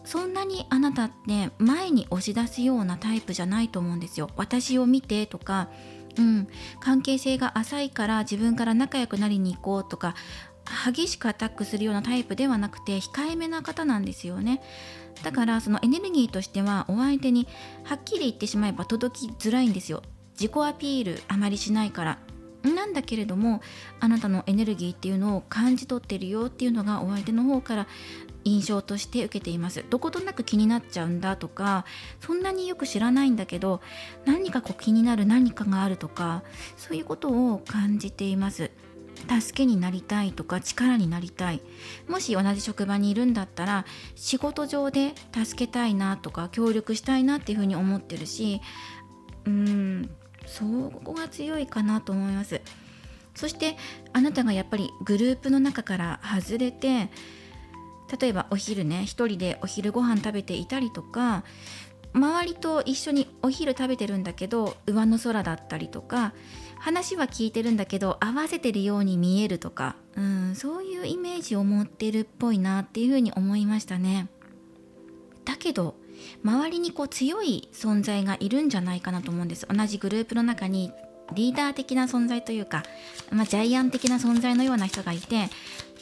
そんなにあなたって前に押し出すようなタイプじゃないと思うんですよ。私を見てとか、関係性が浅いから自分から仲良くなりに行こうとか、激しくアタックするようなタイプではなくて控えめな方なんですよね。だからそのエネルギーとしてはお相手にはっきり言ってしまえば届きづらいんですよ。自己アピールあまりしないから。なんだけれどもあなたのエネルギーっていうのを感じ取ってるよっていうのがお相手の方から印象として受けています。どことなく気になっちゃうんだとか、そんなによく知らないんだけど何か気になる何かがあるとか、そういうことを感じています。助けになりたいとか力になりたい、もし同じ職場にいるんだったら仕事上で助けたいなとか協力したいなっていうふうに思ってるし、そこが強いかなと思います。そしてあなたがやっぱりグループの中から外れて、例えばお昼ね、一人でお昼ご飯食べていたりとか、周りと一緒にお昼食べてるんだけど上の空だったりとか、話は聞いてるんだけど合わせてるように見えるとか、そういうイメージを持ってるっぽいなっていうふうに思いましたね。だけど周りに強い存在がいるんじゃないかなと思うんです。同じグループの中にリーダー的な存在というか、ジャイアン的な存在のような人がいて、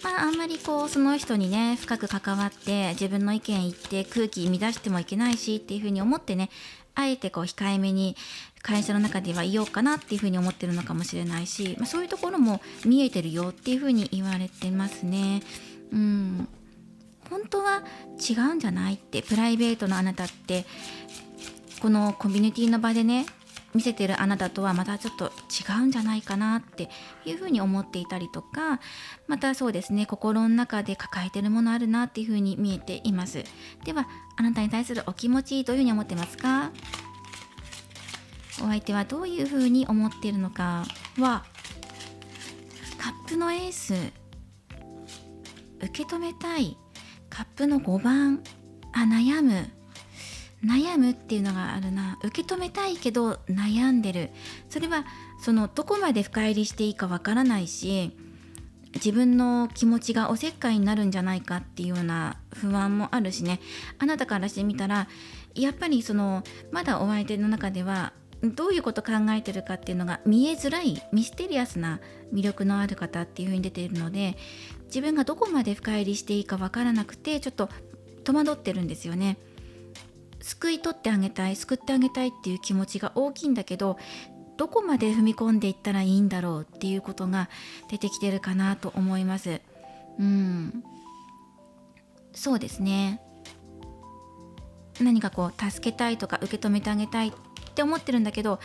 あんまりその人にね深く関わって自分の意見言って空気乱してもいけないしっていうふうに思ってね、あえて控えめに会社の中では言おうかなっていうふうに思ってるのかもしれないし、そういうところも見えてるよっていうふうに言われてますね。本当は違うんじゃないって、プライベートのあなたってこのコミュニティの場でね見せてるあなたとはまたちょっと違うんじゃないかなっていうふうに思っていたりとか、またそうですね、心の中で抱えてるものあるなっていうふうに見えています。ではあなたに対するお気持ちどういうふうに思ってますか？お相手はどういうふうに思っているのかは、カップのエース、受け止めたい、カップの5番、悩むっていうのがあるな。受け止めたいけど悩んでる。それはどこまで深入りしていいかわからないし、自分の気持ちがおせっかいになるんじゃないかっていうような不安もあるしね。あなたからしてみたらやっぱりまだお相手の中ではどういうこと考えてるかっていうのが見えづらい、ミステリアスな魅力のある方っていう風に出ているので、自分がどこまで深入りしていいかわからなくてちょっと戸惑ってるんですよね。救い取ってあげたい、救ってあげたいっていう気持ちが大きいんだけど、どこまで踏み込んでいったらいいんだろうっていうことが出てきてるかなと思います。そうですね、何か助けたいとか受け止めてあげたいって思ってるんだけど、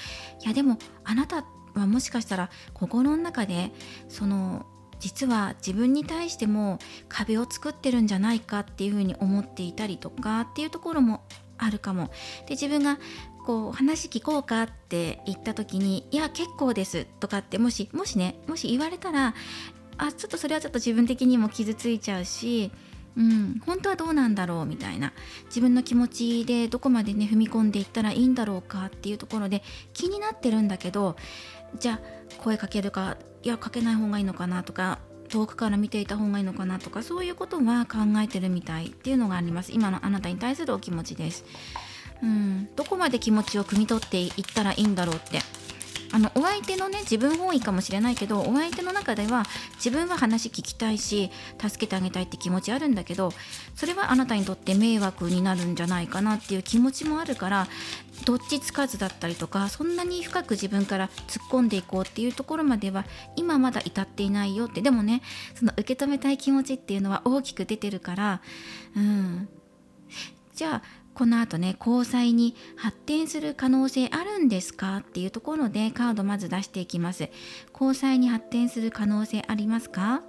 いやでもあなたはもしかしたら心の中で実は自分に対しても壁を作ってるんじゃないかっていうふうに思っていたりとかっていうところもあるかも。で、自分が話聞こうかって言った時に、いや結構ですとかってもし言われたら、ちょっとそれはちょっと自分的にも傷ついちゃうし、本当はどうなんだろうみたいな、自分の気持ちでどこまでね踏み込んでいったらいいんだろうかっていうところで気になってるんだけど、じゃあ声かけるか、いやかけない方がいいのかなとか、遠くから見ていた方がいいのかなとか、そういうことは考えてるみたいっていうのがあります。今のあなたに対するお気持ちです。どこまで気持ちを汲み取っていったらいいんだろうって、お相手のね自分本位かもしれないけど、お相手の中では自分は話聞きたいし助けてあげたいって気持ちあるんだけど、それはあなたにとって迷惑になるんじゃないかなっていう気持ちもあるから、どっちつかずだったりとか、そんなに深く自分から突っ込んでいこうっていうところまでは今まだ至っていないよって。でもね、受け止めたい気持ちっていうのは大きく出てるから、じゃあこの後ね交際に発展する可能性あるんですかっていうところでカードまず出していきます。交際に発展する可能性ありますか？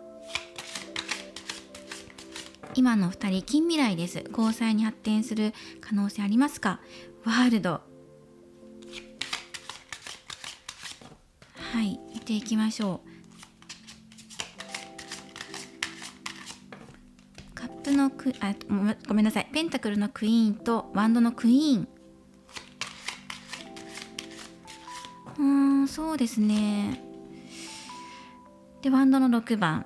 今の2人近未来です。交際に発展する可能性ありますか？ワールド。はい、見ていきましょう。カップのごめんなさい、ペンタクルのクイーンとワンドのクイーン。そうですね。でワンドの6番。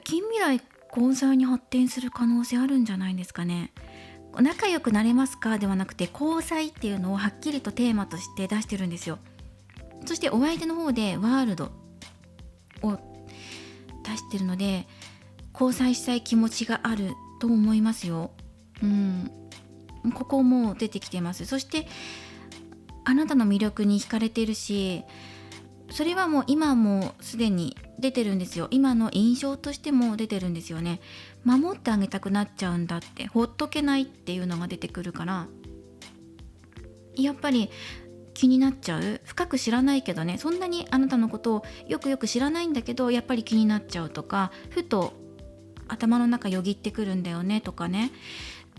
近未来交際に発展する可能性あるんじゃないですかね。仲良くなれますかではなくて、交際っていうのをはっきりとテーマとして出してるんですよ。そしてお相手の方でワールドを出してるので、交際したい気持ちがあると思いますよ。ここも出てきてます。そしてあなたの魅力に惹かれているし、それはもう今もすでに出てるんですよ。今の印象としても出てるんですよね。守ってあげたくなっちゃうんだって、ほっとけないっていうのが出てくるから、やっぱり気になっちゃう。深く知らないけどね、そんなにあなたのことをよくよく知らないんだけど、やっぱり気になっちゃうとか、ふと頭の中よぎってくるんだよねとかね、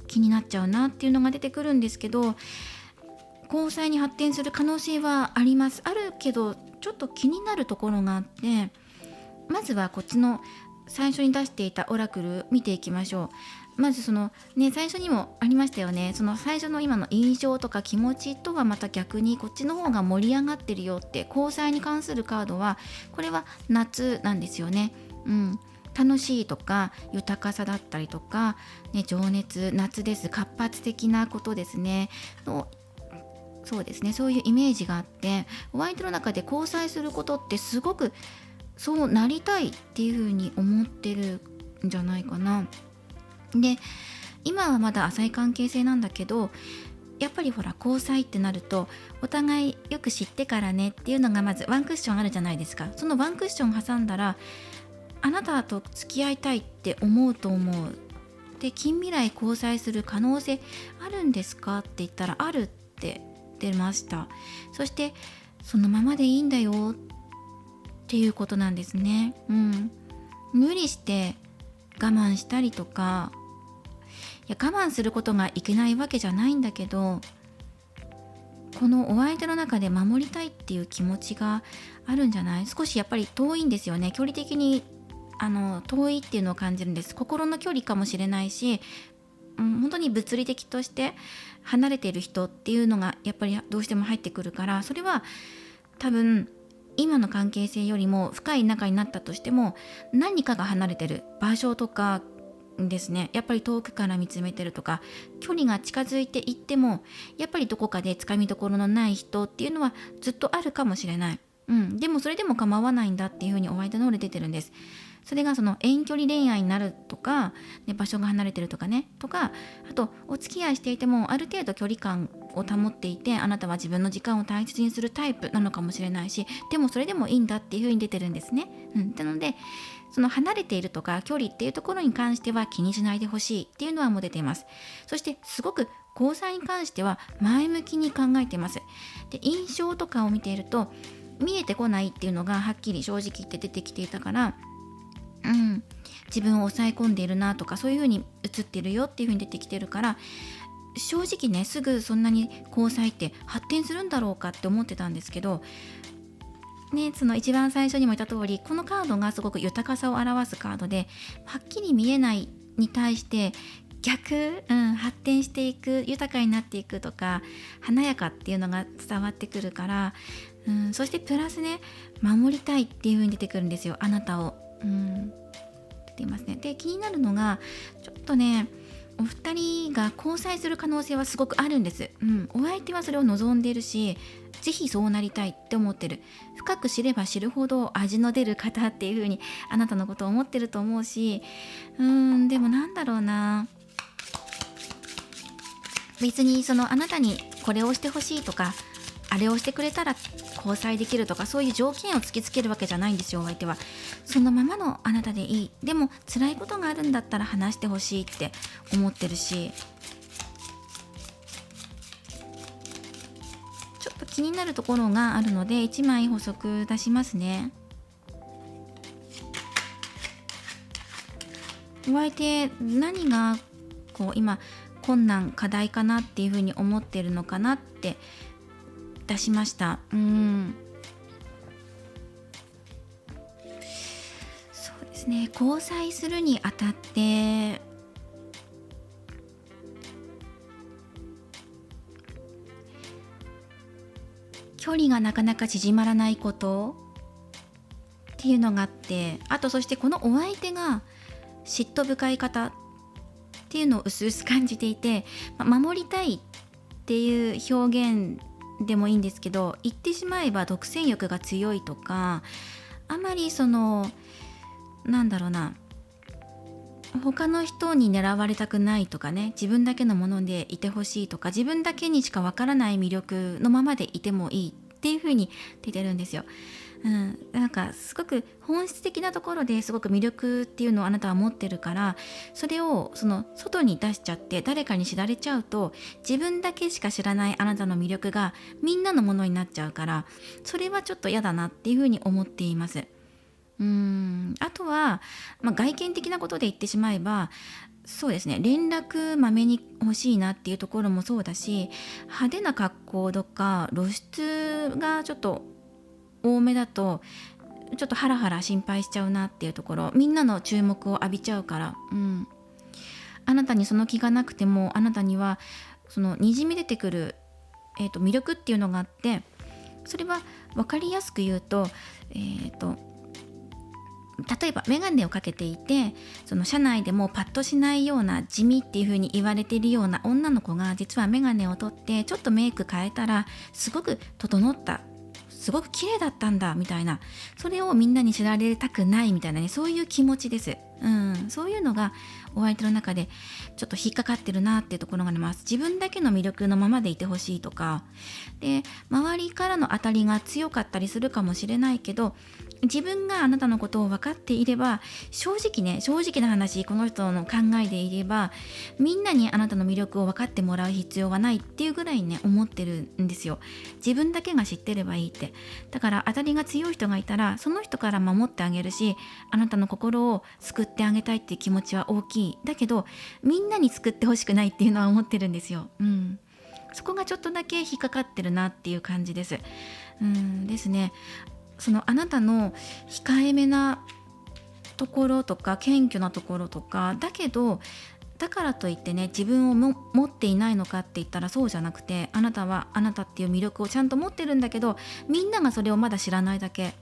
気になっちゃうなっていうのが出てくるんですけど、交際に発展する可能性はあります。あるけど、ちょっと気になるところがあって、まずはこっちの最初に出していたオラクル見ていきましょう。まずそのね、最初にもありましたよね。その最初の今の印象とか気持ちとはまた逆にこっちの方が盛り上がってるよって、交際に関するカードはこれは夏なんですよね。楽しいとか豊かさだったりとか、ね、情熱、夏です。活発的なことですね。そうですね、そういうイメージがあって、お相手の中で交際することってすごくそうなりたいっていうふうに思ってるんじゃないかな。で、今はまだ浅い関係性なんだけど、やっぱりほら交際ってなるとお互いよく知ってからねっていうのがまずワンクッションあるじゃないですか。そのワンクッション挟んだら、あなたと付き合いたいって思うと思う。で、近未来交際する可能性あるんですかって言ったら、あるって出ました。そしてそのままでいいんだよっていうことなんですね。無理して我慢したりとか、我慢することがいけないわけじゃないんだけど、このお相手の中で守りたいっていう気持ちがあるんじゃない？少しやっぱり遠いんですよね。距離的に遠いっていうのを感じるんです。心の距離かもしれないし、本当に物理的として離れている人っていうのがやっぱりどうしても入ってくるから、それは多分今の関係性よりも深い仲になったとしても、何かが離れてる場所とかですね、やっぱり遠くから見つめてるとか、距離が近づいていってもやっぱりどこかでつかみどころのない人っていうのはずっとあるかもしれない。でもそれでも構わないんだっていうふうにお相手の方で出てるんです。それがその遠距離恋愛になるとか、ね、場所が離れてるとかね、とか、あとお付き合いしていてもある程度距離感を保っていて、あなたは自分の時間を大切にするタイプなのかもしれないし、でもそれでもいいんだっていう風に出てるんですね。なので、その離れているとか距離っていうところに関しては気にしないでほしいっていうのはもう出ています。そしてすごく交際に関しては前向きに考えています。で、印象とかを見ていると見えてこないっていうのがはっきり正直言って出てきていたから、自分を抑え込んでいるなとか、そういう風に映っているよっていう風に出てきてるから、正直ね、すぐそんなに交際って発展するんだろうかって思ってたんですけどね、その一番最初にも言った通り、このカードがすごく豊かさを表すカードで、はっきり見えないに対して逆、発展していく、豊かになっていくとか、華やかっていうのが伝わってくるから、そしてプラスね、守りたいっていう風に出てくるんですよ、あなたを。出ていますね。で、気になるのがちょっとね、お二人が交際する可能性はすごくあるんです。お相手はそれを望んでいるし、ぜひそうなりたいって思ってる。深く知れば知るほど味の出る方っていう風にあなたのことを思ってると思うし、でもなんだろうな、別にそのあなたにこれをしてほしいとか、あれをしてくれたら交際できるとか、そういう条件を突きつけるわけじゃないんですよ、お相手は。そのままのあなたでいい。でも辛いことがあるんだったら話してほしいって思ってるし、ちょっと気になるところがあるので1枚補足出しますね。お相手何がこう今困難課題かなっていうふうに思ってるのかなって出しました。そうですね、交際するにあたって距離がなかなか縮まらないことっていうのがあって、あとそしてこのお相手が嫉妬深い方っていうのを薄々感じていて、守りたいっていう表現でもいいんですけど、言ってしまえば独占欲が強いとか、あまりそのなんだろうな、他の人に狙われたくないとかね、自分だけのものでいてほしいとか、自分だけにしかわからない魅力のままでいてもいいっていう風に出てるんですよ。なんかすごく本質的なところですごく魅力っていうのをあなたは持ってるから、それをその外に出しちゃって誰かに知られちゃうと、自分だけしか知らないあなたの魅力がみんなのものになっちゃうから、それはちょっと嫌だなっていうふうに思っています。あとは、外見的なことで言ってしまえば、そうですね、連絡まめに欲しいなっていうところもそうだし、派手な格好とか露出がちょっと多めだとちょっとハラハラ心配しちゃうなっていうところ、みんなの注目を浴びちゃうから、あなたにその気がなくても、あなたにはそのにじみ出てくる、魅力っていうのがあって、それは分かりやすく言うと、例えば眼鏡をかけていて、その社内でもパッとしないような地味っていう風に言われているような女の子が、実は眼鏡を取ってちょっとメイク変えたらすごく整った、すごく綺麗だったんだみたいな、それをみんなに知られたくないみたいなね、そういう気持ちです。そういうのがお相手の中でちょっと引っかかってるなっていうところがあります。自分だけの魅力のままでいてほしいとかで、周りからの当たりが強かったりするかもしれないけど、自分があなたのことを分かっていれば、正直な話、この人の考えでいればみんなにあなたの魅力を分かってもらう必要はないっていうぐらいね、思ってるんですよ。自分だけが知ってればいいって。だから当たりが強い人がいたら、その人から守ってあげるし、あなたの心を救ってあげたいっていう気持ちは大きい。だけどみんなに救ってほしくないっていうのは思ってるんですよ。そこがちょっとだけ引っかかってるなっていう感じです。ですね。そのあなたの控えめなところとか謙虚なところとかだけど、だからといってね、自分を持っていないのかって言ったらそうじゃなくて、あなたはあなたっていう魅力をちゃんと持ってるんだけど、みんながそれをまだ知らないだけ、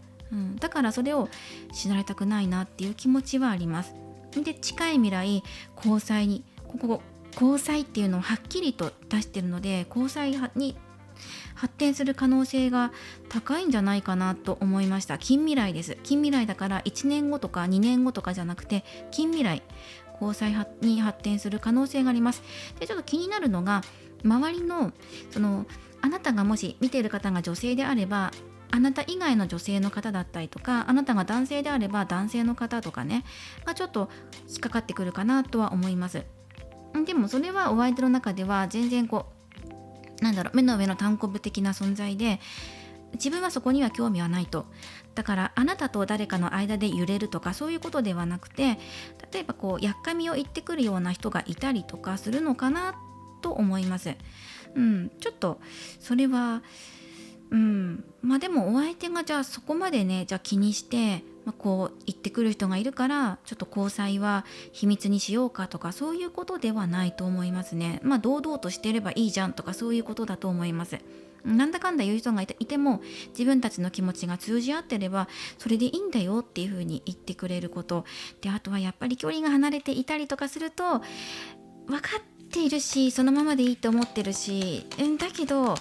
だからそれを知られたくないなっていう気持ちはあります。で、近い未来交際に、交際っていうのをはっきりと出してるので、交際に発展する可能性が高いんじゃないかなと思いました。近未来です。近未来だから1年後とか2年後とかじゃなくて、近未来交際に発展する可能性があります。で、ちょっと気になるのが、周りのあなたがもし見ている方が女性であれば、あなた以外の女性の方だったりとか、あなたが男性であれば男性の方とかねがちょっと引っかかってくるかなとは思います。でもそれはお相手の中では全然目の上の単行部的な存在で、自分はそこには興味はないと。だからあなたと誰かの間で揺れるとかそういうことではなくて、例えばやっかみを言ってくるような人がいたりとかするのかなと思います。ちょっとそれはでもお相手がじゃあそこまでね、じゃあ気にして言ってくる人がいるからちょっと交際は秘密にしようかとか、そういうことではないと思いますね。堂々としてればいいじゃんとか、そういうことだと思います。なんだかんだ言う人がいても、自分たちの気持ちが通じ合ってればそれでいいんだよっていう風に言ってくれることで、あとはやっぱり距離が離れていたりとかすると、分かっているしそのままでいいと思ってるし、だけど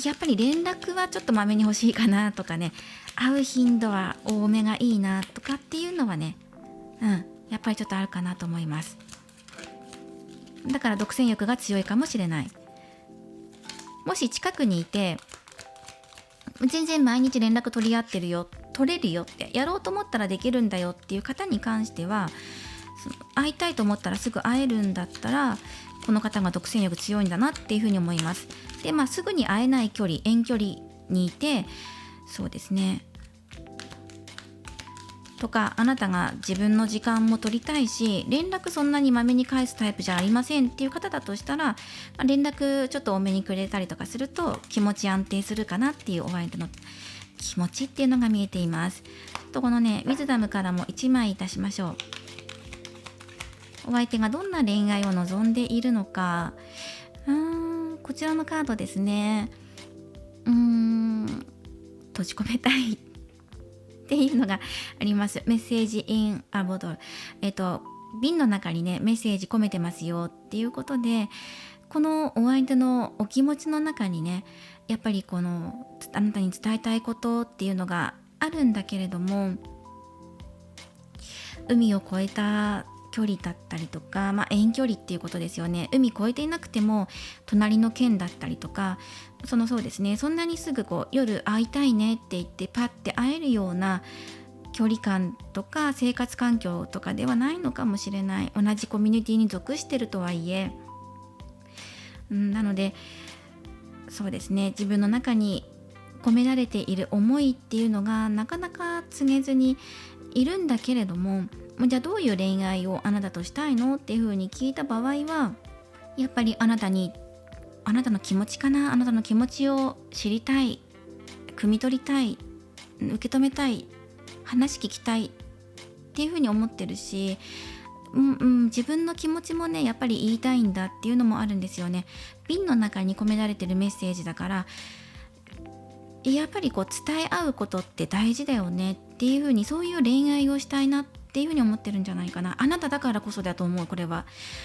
やっぱり連絡はちょっとまめに欲しいかなとかね、会う頻度は多めがいいなとかっていうのはね、やっぱりちょっとあるかなと思います。だから独占欲が強いかもしれない。もし近くにいて全然毎日連絡取り合ってるよ、取れるよって、やろうと思ったらできるんだよっていう方に関しては、会いたいと思ったらすぐ会えるんだったら、この方が独占欲強いんだなっていうふうに思います。で、すぐに会えない距離、遠距離にいて、そうですねとか、あなたが自分の時間も取りたいし、連絡そんなにまめに返すタイプじゃありませんっていう方だとしたら、連絡ちょっと多めにくれたりとかすると気持ち安定するかなっていう、お相手の気持ちっていうのが見えています。このね、ウィズダムからも1枚いたしましょう。お相手がどんな恋愛を望んでいるのか。こちらのカードですね。閉じ込めたいっていうのがあります。メッセージインアボトル、瓶の中にねメッセージ込めてますよっていうことで、このお相手のお気持ちの中にね、やっぱりあなたに伝えたいことっていうのがあるんだけれども、海を越えた距離だったりとか、遠距離っていうことですよね。海越えていなくても隣の県だったりとか、そうですね、そんなにすぐ夜会いたいねって言ってパッて会えるような距離感とか生活環境とかではないのかもしれない。同じコミュニティに属してるとはいえ、なのでそうですね、自分の中に込められている思いっていうのがなかなか告げずにいるんだけれども、じゃあどういう恋愛をあなたとしたいのっていうふうに聞いた場合は、やっぱりあなたの気持ちかな、あなたの気持ちを知りたい、汲み取りたい、受け止めたい、話聞きたいっていうふうに思ってるし、自分の気持ちもねやっぱり言いたいんだっていうのもあるんですよね。瓶の中に込められてるメッセージだから、やっぱり伝え合うことって大事だよねっていうふうに、そういう恋愛をしたいなっていうふうに思ってるんじゃないかな。あなただからこそだと思う。これは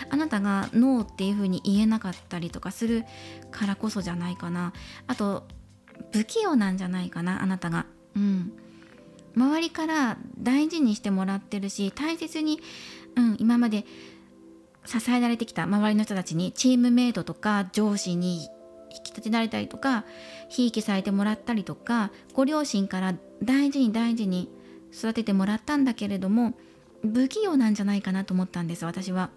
あなたがノーっていうふうに言えなかったりとかするからこそじゃないかな。あと不器用なんじゃないかな、あなたが。周りから大事にしてもらってるし、大切に、今まで支えられてきた周りの人たちに、チームメイトとか上司に引き立てられたりとか、ひいきされてもらったりとか、ご両親から大事に育ててもらったんだけれども、不器用なんじゃないかなと思ったんです、私は。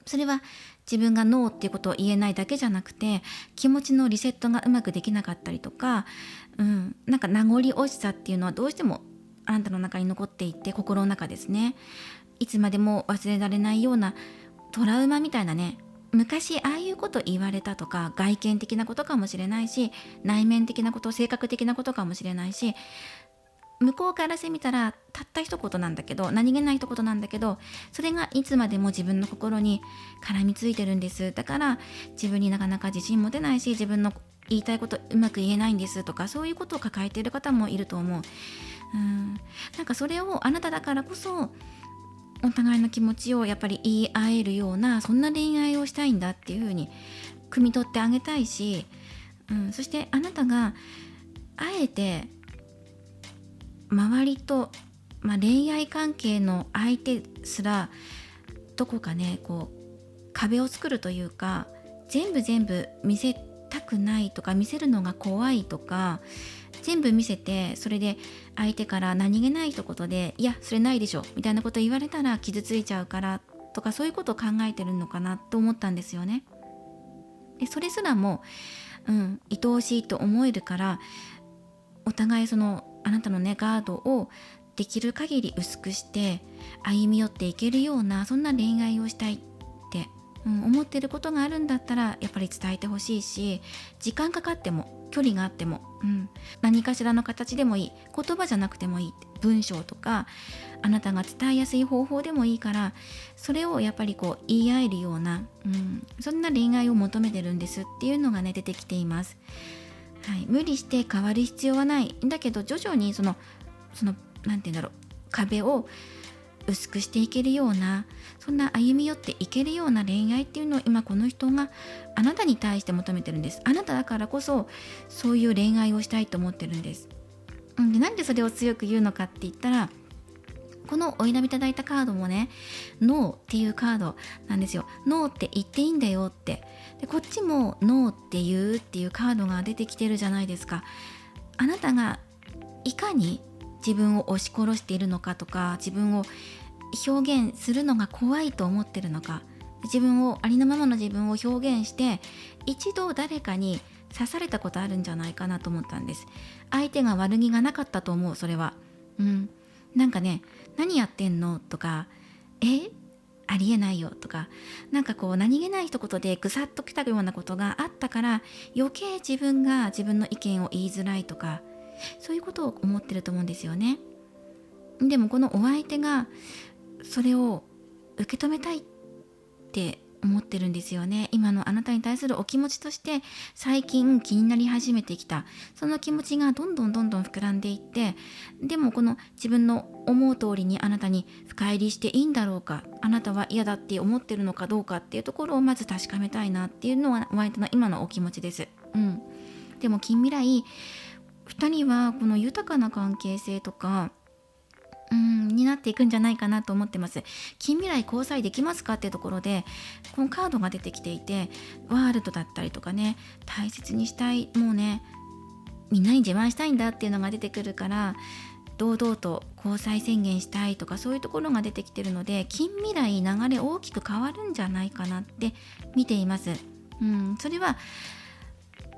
それは自分がノーっていうことを言えないだけじゃなくて、気持ちのリセットがうまくできなかったりとか、なんか名残惜しさっていうのはどうしてもあなたの中に残っていて、心の中ですね、いつまでも忘れられないようなトラウマみたいなね、昔ああいうこと言われたとか、外見的なことかもしれないし、内面的なこと、性格的なことかもしれないし、向こうからしてみたらたった一言なんだけど、何気ない一言なんだけど、それがいつまでも自分の心に絡みついてるんです。だから自分になかなか自信持てないし、自分の言いたいことうまく言えないんですとか、そういうことを抱えている方もいると思う。なんかそれをあなただからこそ、お互いの気持ちをやっぱり言い合えるような、そんな恋愛をしたいんだっていうふうに汲み取ってあげたいし、そしてあなたがあえて周りと、恋愛関係の相手すらどこかね壁を作るというか、全部見せたくないとか、見せるのが怖いとか、全部見せてそれで相手から何気ない一言で、いやそれないでしょみたいなこと言われたら傷ついちゃうからとか、そういうことを考えてるのかなと思ったんですよね。でそれすらも、愛おしいと思えるから、お互いあなたのねガードをできる限り薄くして歩み寄っていけるような、そんな恋愛をしたいって、思ってることがあるんだったらやっぱり伝えてほしいし、時間かかっても距離があっても、何かしらの形でもいい、言葉じゃなくてもいい、文章とかあなたが伝えやすい方法でもいいから、それをやっぱり言い合えるような、そんな恋愛を求めてるんですっていうのがね出てきています。無理して変わる必要はないんだけど、徐々になんて言うんだろう、壁を薄くしていけるような、そんな歩み寄っていけるような恋愛っていうのを今この人があなたに対して求めてるんです。あなただからこそそういう恋愛をしたいと思ってるんです。でなんでそれを強く言うのかって言ったら、このお選びいただいたカードもね、ノーっていうカードなんですよ。ノーって言っていいんだよって。でこっちもノーって言うっていうカードが出てきてるじゃないですか。あなたがいかに自分を押し殺しているのかとか、自分を表現するのが怖いと思ってるのか、自分をありのままの自分を表現して一度誰かに刺されたことあるんじゃないかなと思ったんです。相手が悪気がなかったと思う。それはなんかね、何やってんのとか、ありえないよとか、なんか何気ない一言でぐさっときたようなことがあったから、余計自分が自分の意見を言いづらいとか、そういうことを思ってると思うんですよね。でもこのお相手がそれを受け止めたいって思ってるんですよね。今のあなたに対するお気持ちとして、最近気になり始めてきたその気持ちがどんどん膨らんでいって、でもこの自分の思う通りにあなたに深入りしていいんだろうか、あなたは嫌だって思ってるのかどうかっていうところをまず確かめたいなっていうのはお相手の今のお気持ちです。でも近未来2人はこの豊かな関係性とか、になっていくんじゃないかなと思ってます。近未来交際できますかっていうところでこのカードが出てきていて、ワールドだったりとかね、大切にしたい、もうねみんなに自慢したいんだっていうのが出てくるから、堂々と交際宣言したいとかそういうところが出てきてるので、近未来流れ大きく変わるんじゃないかなって見ています。それは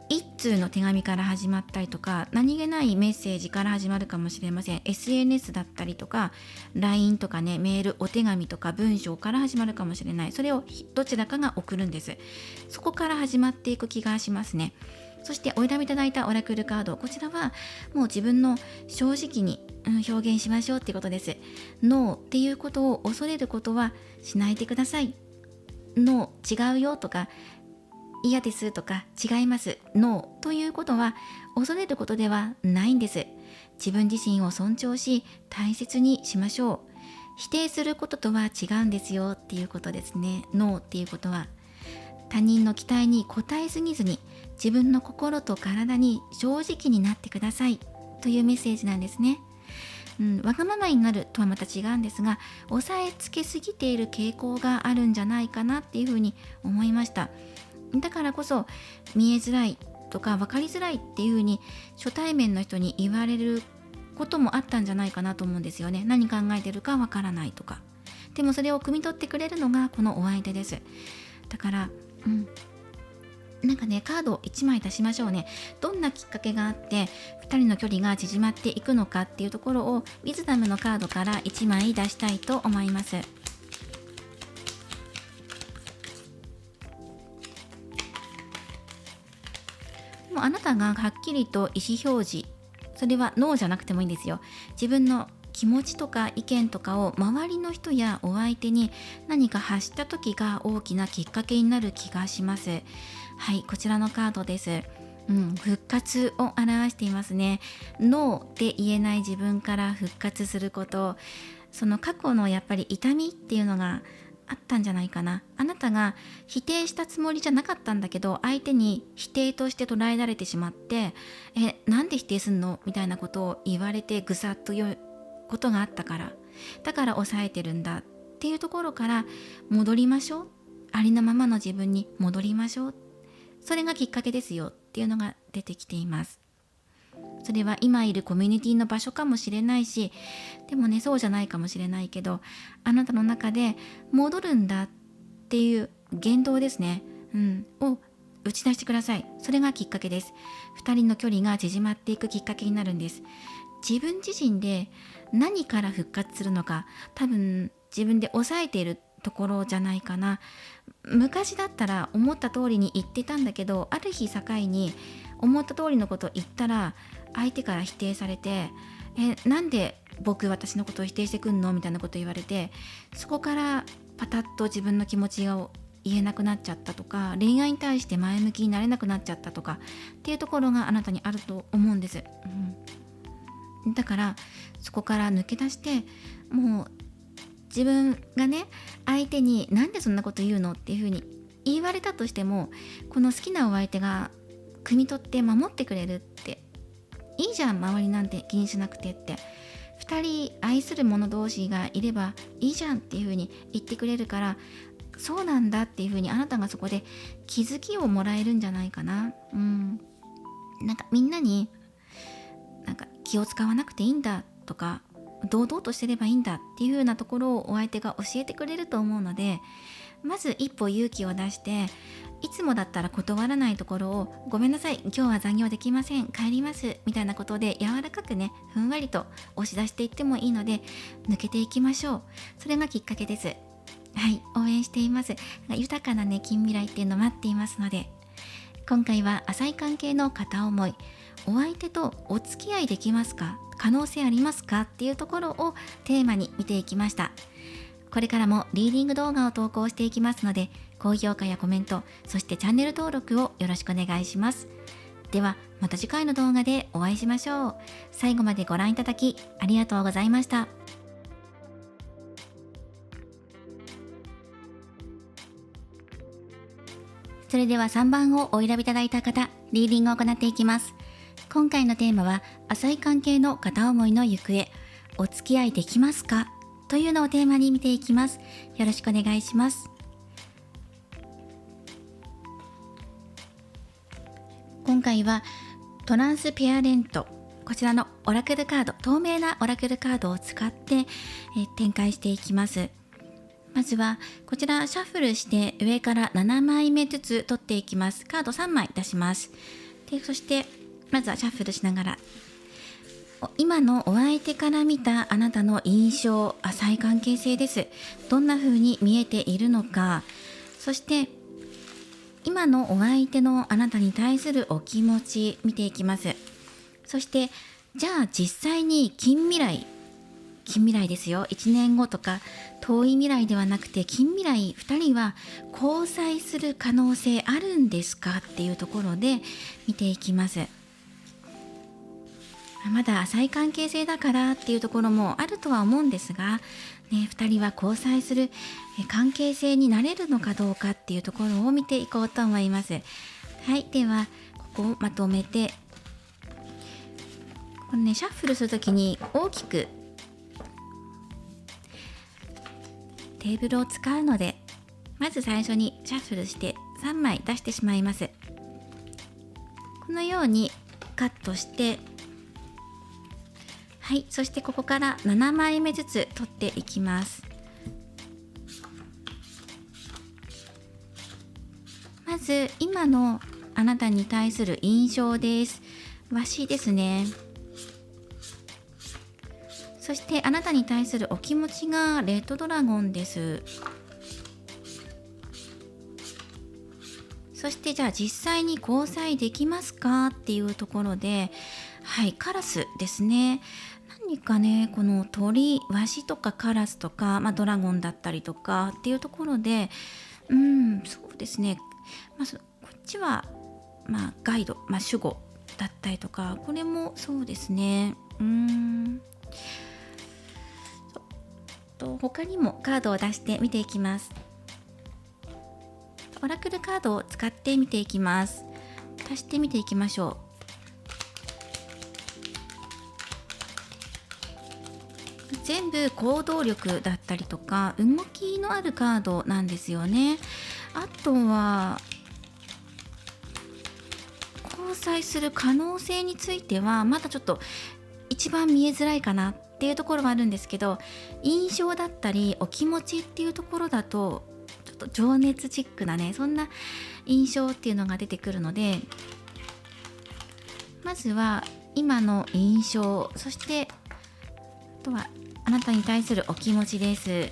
一通の手紙から始まったりとか、何気ないメッセージから始まるかもしれません。 SNS だったりとか LINE とかね、メール、お手紙とか文章から始まるかもしれない。それをどちらかが送るんです。そこから始まっていく気がしますね。そしてお選びいただいたオラクルカード、こちらはもう自分の正直に表現しましょうっていうことです。ノーっていうことを恐れることはしないでください。ノー違うよとか嫌ですとか違いますノーということは恐れることではないんです。自分自身を尊重し大切にしましょう。否定することとは違うんですよっていうことですね。ノーっていうことは他人の期待に応えすぎずに自分の心と体に正直になってくださいというメッセージなんですね。わがままになるとはまた違うんですが、抑えつけすぎている傾向があるんじゃないかなっていうふうに思いました。だからこそ見えづらいとか分かりづらいっていうふうに初対面の人に言われることもあったんじゃないかなと思うんですよね。何考えてるか分からないとか。でもそれを汲み取ってくれるのがこのお相手です。だからなんかね、カードを1枚出しましょうね。どんなきっかけがあって2人の距離が縮まっていくのかっていうところをウィズダムのカードから1枚出したいと思います。もうあなたがはっきりと意思表示、それはノーじゃなくてもいいんですよ。自分の気持ちとか意見とかを周りの人やお相手に何か発した時が大きなきっかけになる気がします。はい、こちらのカードです。復活を表していますね。ノーって言えない自分から復活すること、その過去のやっぱり痛みっていうのがあったんじゃないかな。あなたが否定したつもりじゃなかったんだけど相手に否定として捉えられてしまって、なんで否定すんのみたいなことを言われてぐさっと言うことがあったから、だから抑えてるんだっていうところから戻りましょう。ありのままの自分に戻りましょう。それがきっかけですよっていうのが出てきています。それは今いるコミュニティの場所かもしれないし、でもねそうじゃないかもしれないけど、あなたの中で戻るんだっていう言動ですね、を打ち出してください。それがきっかけです。2人の距離が縮まっていくきっかけになるんです。自分自身で何から復活するのか、多分自分で抑えているところじゃないかな。昔だったら思った通りに言ってたんだけど、ある日境に思った通りのことを言ったら相手から否定されて、なんで私のことを否定してくんのみたいなこと言われて、そこからパタッと自分の気持ちを言えなくなっちゃったとか、恋愛に対して前向きになれなくなっちゃったとかっていうところがあなたにあると思うんです。だからそこから抜け出して、もう自分がね相手になんでそんなこと言うのっていう風に言われたとしても、この好きなお相手が汲み取って守ってくれるって、いいじゃん周りなんて気にしなくてって、2人愛する者同士がいればいいじゃんっていう風に言ってくれるから、そうなんだっていう風にあなたがそこで気づきをもらえるんじゃないかな。なんかみんなになんか気を使わなくていいんだとか、堂々としてればいいんだっていう風なところをお相手が教えてくれると思うので、まず一歩勇気を出して、いつもだったら断らないところを、ごめんなさい今日は残業できません帰りますみたいなことで柔らかくね、ふんわりと押し出していってもいいので、抜けていきましょう。それがきっかけです。はい、応援しています。豊かなね近未来っていうの待っていますので、今回は浅い関係の片思い、お相手とお付き合いできますか、可能性ありますかっていうところをテーマに見ていきました。これからもリーディング動画を投稿していきますので、高評価やコメント、そしてチャンネル登録をよろしくお願いします。ではまた次回の動画でお会いしましょう。最後までご覧いただきありがとうございました。それでは3番をお選びいただいた方、リーディングを行っていきます。今回のテーマは浅い関係の片思いの行方、お付き合いできますかというのをテーマに見ていきます。よろしくお願いします。今回はトランスペアレント、こちらのオラクルカード、透明なオラクルカードを使って展開していきます。まずはこちらシャッフルして上から7枚目ずつ取っていきます。カード3枚出します。でそしてまずはシャッフルしながら、今のお相手から見たあなたの印象、浅い関係性です。どんな風に見えているのか、そして今のお相手のあなたに対するお気持ち見ていきます。そしてじゃあ実際に近未来ですよ。1年後とか遠い未来ではなくて近未来、2人は交際する可能性あるんですかっていうところで見ていきます。まだ浅い関係性だからっていうところもあるとは思うんですが、ね、2人は交際する関係性になれるのかどうかっていうところを見ていこうと思います。はい、ではここをまとめて、このね、シャッフルするときに大きくテーブルを使うので、まず最初にシャッフルして3枚出してしまいます。このようにカットして、はい、そしてここから7枚目ずつ取っていきます。まず今のあなたに対する印象です。わしですね。そしてあなたに対するお気持ちがレッドドラゴンです。そしてじゃあ実際に交際できますかっていうところで、はい、カラスですね。何かね、この鳥、ワシとかカラスとか、ドラゴンだったりとかっていうところで、そうですね、まずこっちは、ガイド、守護だったりとか、これもそうですね。他にもカードを出して見ていきます。オラクルカードを使って見ていきます。足してみていきましょう。全部行動力だったりとか動きのあるカードなんですよね。あとは交際する可能性についてはまだちょっと一番見えづらいかなっていうところがあるんですけど、印象だったりお気持ちっていうところだとちょっと情熱チックなね、そんな印象っていうのが出てくるので、まずは今の印象、そしてあとはあなたに対するお気持ちです。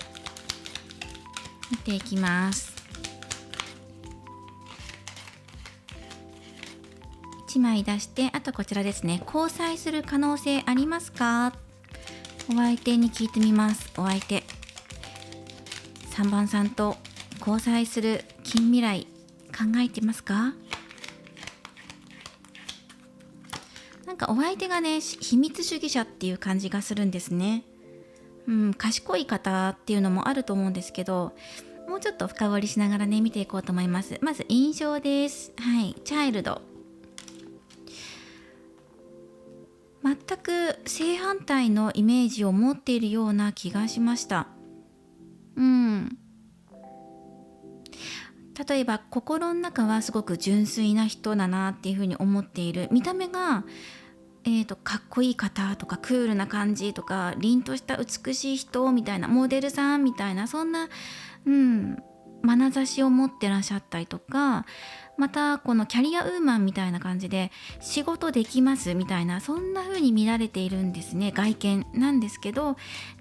見ていきます。1枚出して、あとこちらですね。交際する可能性ありますか？お相手に聞いてみます。お相手3番さんと交際する近未来考えてますか？なんかお相手がね、秘密主義者っていう感じがするんですね。賢い方っていうのもあると思うんですけど、もうちょっと深掘りしながらね見ていこうと思います。まず印象です。はい、チャイルド。全く正反対のイメージを持っているような気がしました。例えば心の中はすごく純粋な人だなっていうふうに思っている。見た目がかっこいい方とかクールな感じとか凛とした美しい人みたいな、モデルさんみたいな、そんな眼差しを持ってらっしゃったりとか、またこのキャリアウーマンみたいな感じで仕事できますみたいな、そんな風に見られているんですね。外見なんですけど、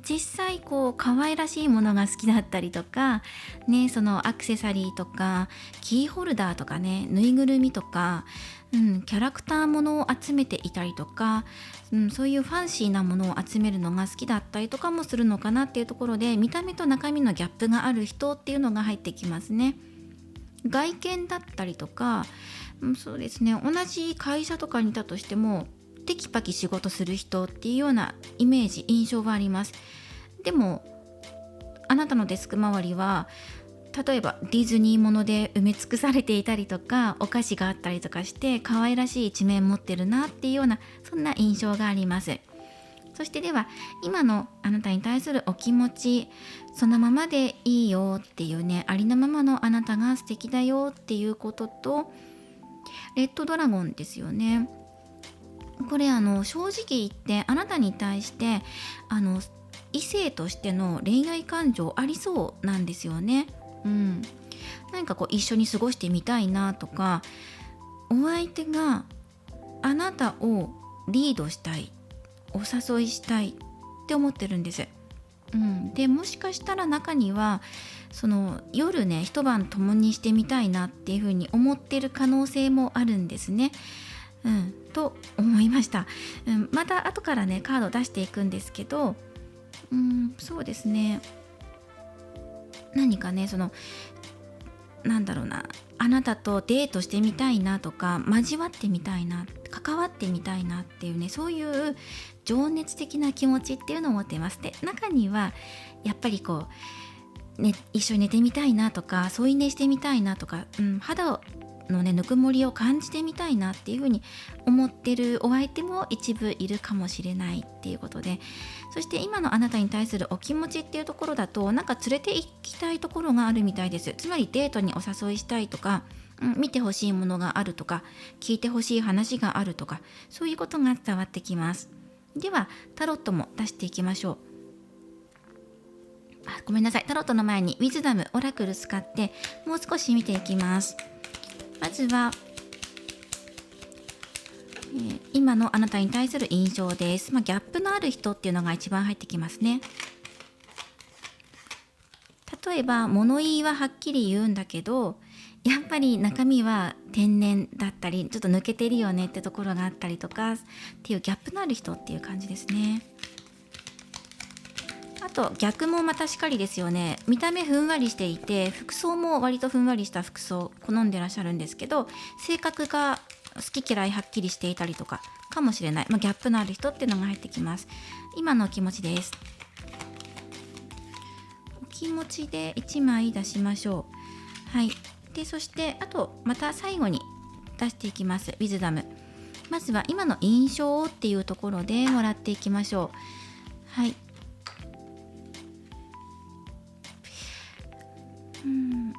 実際こう可愛らしいものが好きだったりとかね、そのアクセサリーとかキーホルダーとかね、ぬいぐるみとかキャラクターものを集めていたりとか、そういうファンシーなものを集めるのが好きだったりとかもするのかなっていうところで、見た目と中身のギャップがある人っていうのが入ってきますね。外見だったりとか、そうですね、同じ会社とかにいたとしてもテキパキ仕事する人っていうようなイメージ、印象があります。でもあなたのデスク周りは例えばディズニーもので埋め尽くされていたりとか、お菓子があったりとかして可愛らしい一面持ってるなっていうような、そんな印象があります。そしてでは今のあなたに対するお気持ち、そのままでいいよっていうね、ありのままのあなたが素敵だよっていうことと、レッドドラゴンですよね。これ正直言ってあなたに対して異性としての恋愛感情ありそうなんですよね。何か一緒に過ごしてみたいなとか、お相手があなたをリードしたい、お誘いしたいって思ってるんです。でもしかしたら中にはその夜ね一晩共にしてみたいなっていうふうに思ってる可能性もあるんですね。と思いました。また後からねカード出していくんですけど、そうですね、何かねなんだろうな、あなたとデートしてみたいなとか、交わってみたいな、関わってみたいなっていうね、そういう情熱的な気持ちっていうのを持っています。で、中にはやっぱり一緒に寝てみたいなとか、添い寝してみたいなとか、肌のねぬくもりを感じてみたいなっていう風に思ってるお相手も一部いるかもしれないっていうことで、そして今のあなたに対するお気持ちっていうところだと、なんか連れて行きたいところがあるみたいです。つまりデートにお誘いしたいとか、見てほしいものがあるとか、聞いてほしい話があるとか、そういうことが伝わってきます。ではタロットも出していきましょう。ごめんなさい、タロットの前にウィズダムオラクル使ってもう少し見ていきます。まずは、今のあなたに対する印象です。ギャップのある人っていうのが一番入ってきますね。例えば物言いははっきり言うんだけど、やっぱり中身は天然だったり、ちょっと抜けてるよねってところがあったりとかっていうギャップのある人っていう感じですね。あと逆もまたしかりですよね。見た目ふんわりしていて、服装も割とふんわりした服装好んでらっしゃるんですけど、性格が好き嫌いはっきりしていたりとかかもしれない、ギャップのある人っていうのが入ってきます。今のお気持ちです。お気持ちで1枚出しましょう。はい。でそしてあとまた最後に出していきます。ウィズダム。まずは今の印象っていうところでもらっていきましょう。はい。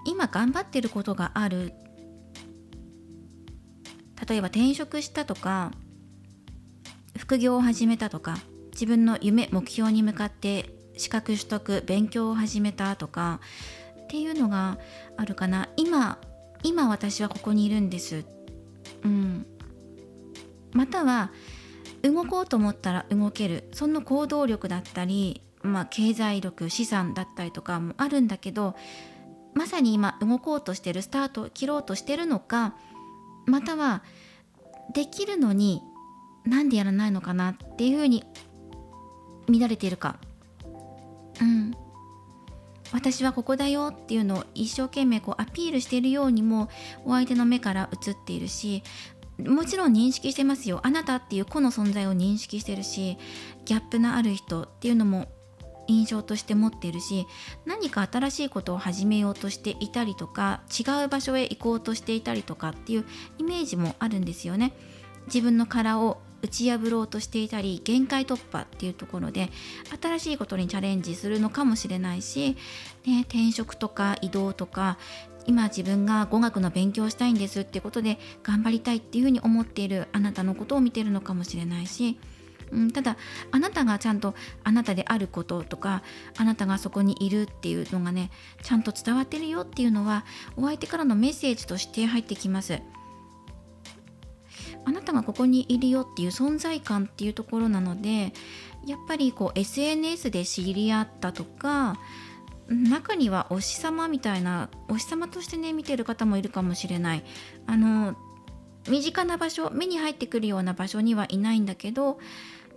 今頑張ってることがある。例えば転職したとか、副業を始めたとか、自分の夢目標に向かって資格取得勉強を始めたとかっていうのがあるかな。今私はここにいるんです。または動こうと思ったら動ける、その行動力だったり、経済力、資産だったりとかもあるんだけど、まさに今動こうとしてる、スタートを切ろうとしてるのか、またはできるのになんでやらないのかなっていうふうに乱れているか、私はここだよっていうのを一生懸命アピールしているようにもお相手の目から映っているし、もちろん認識してますよ。あなたっていう個の存在を認識してるし、ギャップのある人っていうのも印象として持っているし、何か新しいことを始めようとしていたりとか、違う場所へ行こうとしていたりとかっていうイメージもあるんですよね。自分の殻を打ち破ろうとしていたり、限界突破っていうところで新しいことにチャレンジするのかもしれないし、転職とか移動とか、今自分が語学の勉強をしたいんですってことで頑張りたいっていうふうに思っているあなたのことを見ているのかもしれないし、ただあなたがちゃんとあなたであることとか、あなたがそこにいるっていうのがねちゃんと伝わってるよっていうのはお相手からのメッセージとして入ってきます。あなたがここにいるよっていう存在感っていうところなので、やっぱりSNS で知り合ったとか、中にはお日様みたいな、お日様としてね見てる方もいるかもしれない。身近な場所、目に入ってくるような場所にはいないんだけど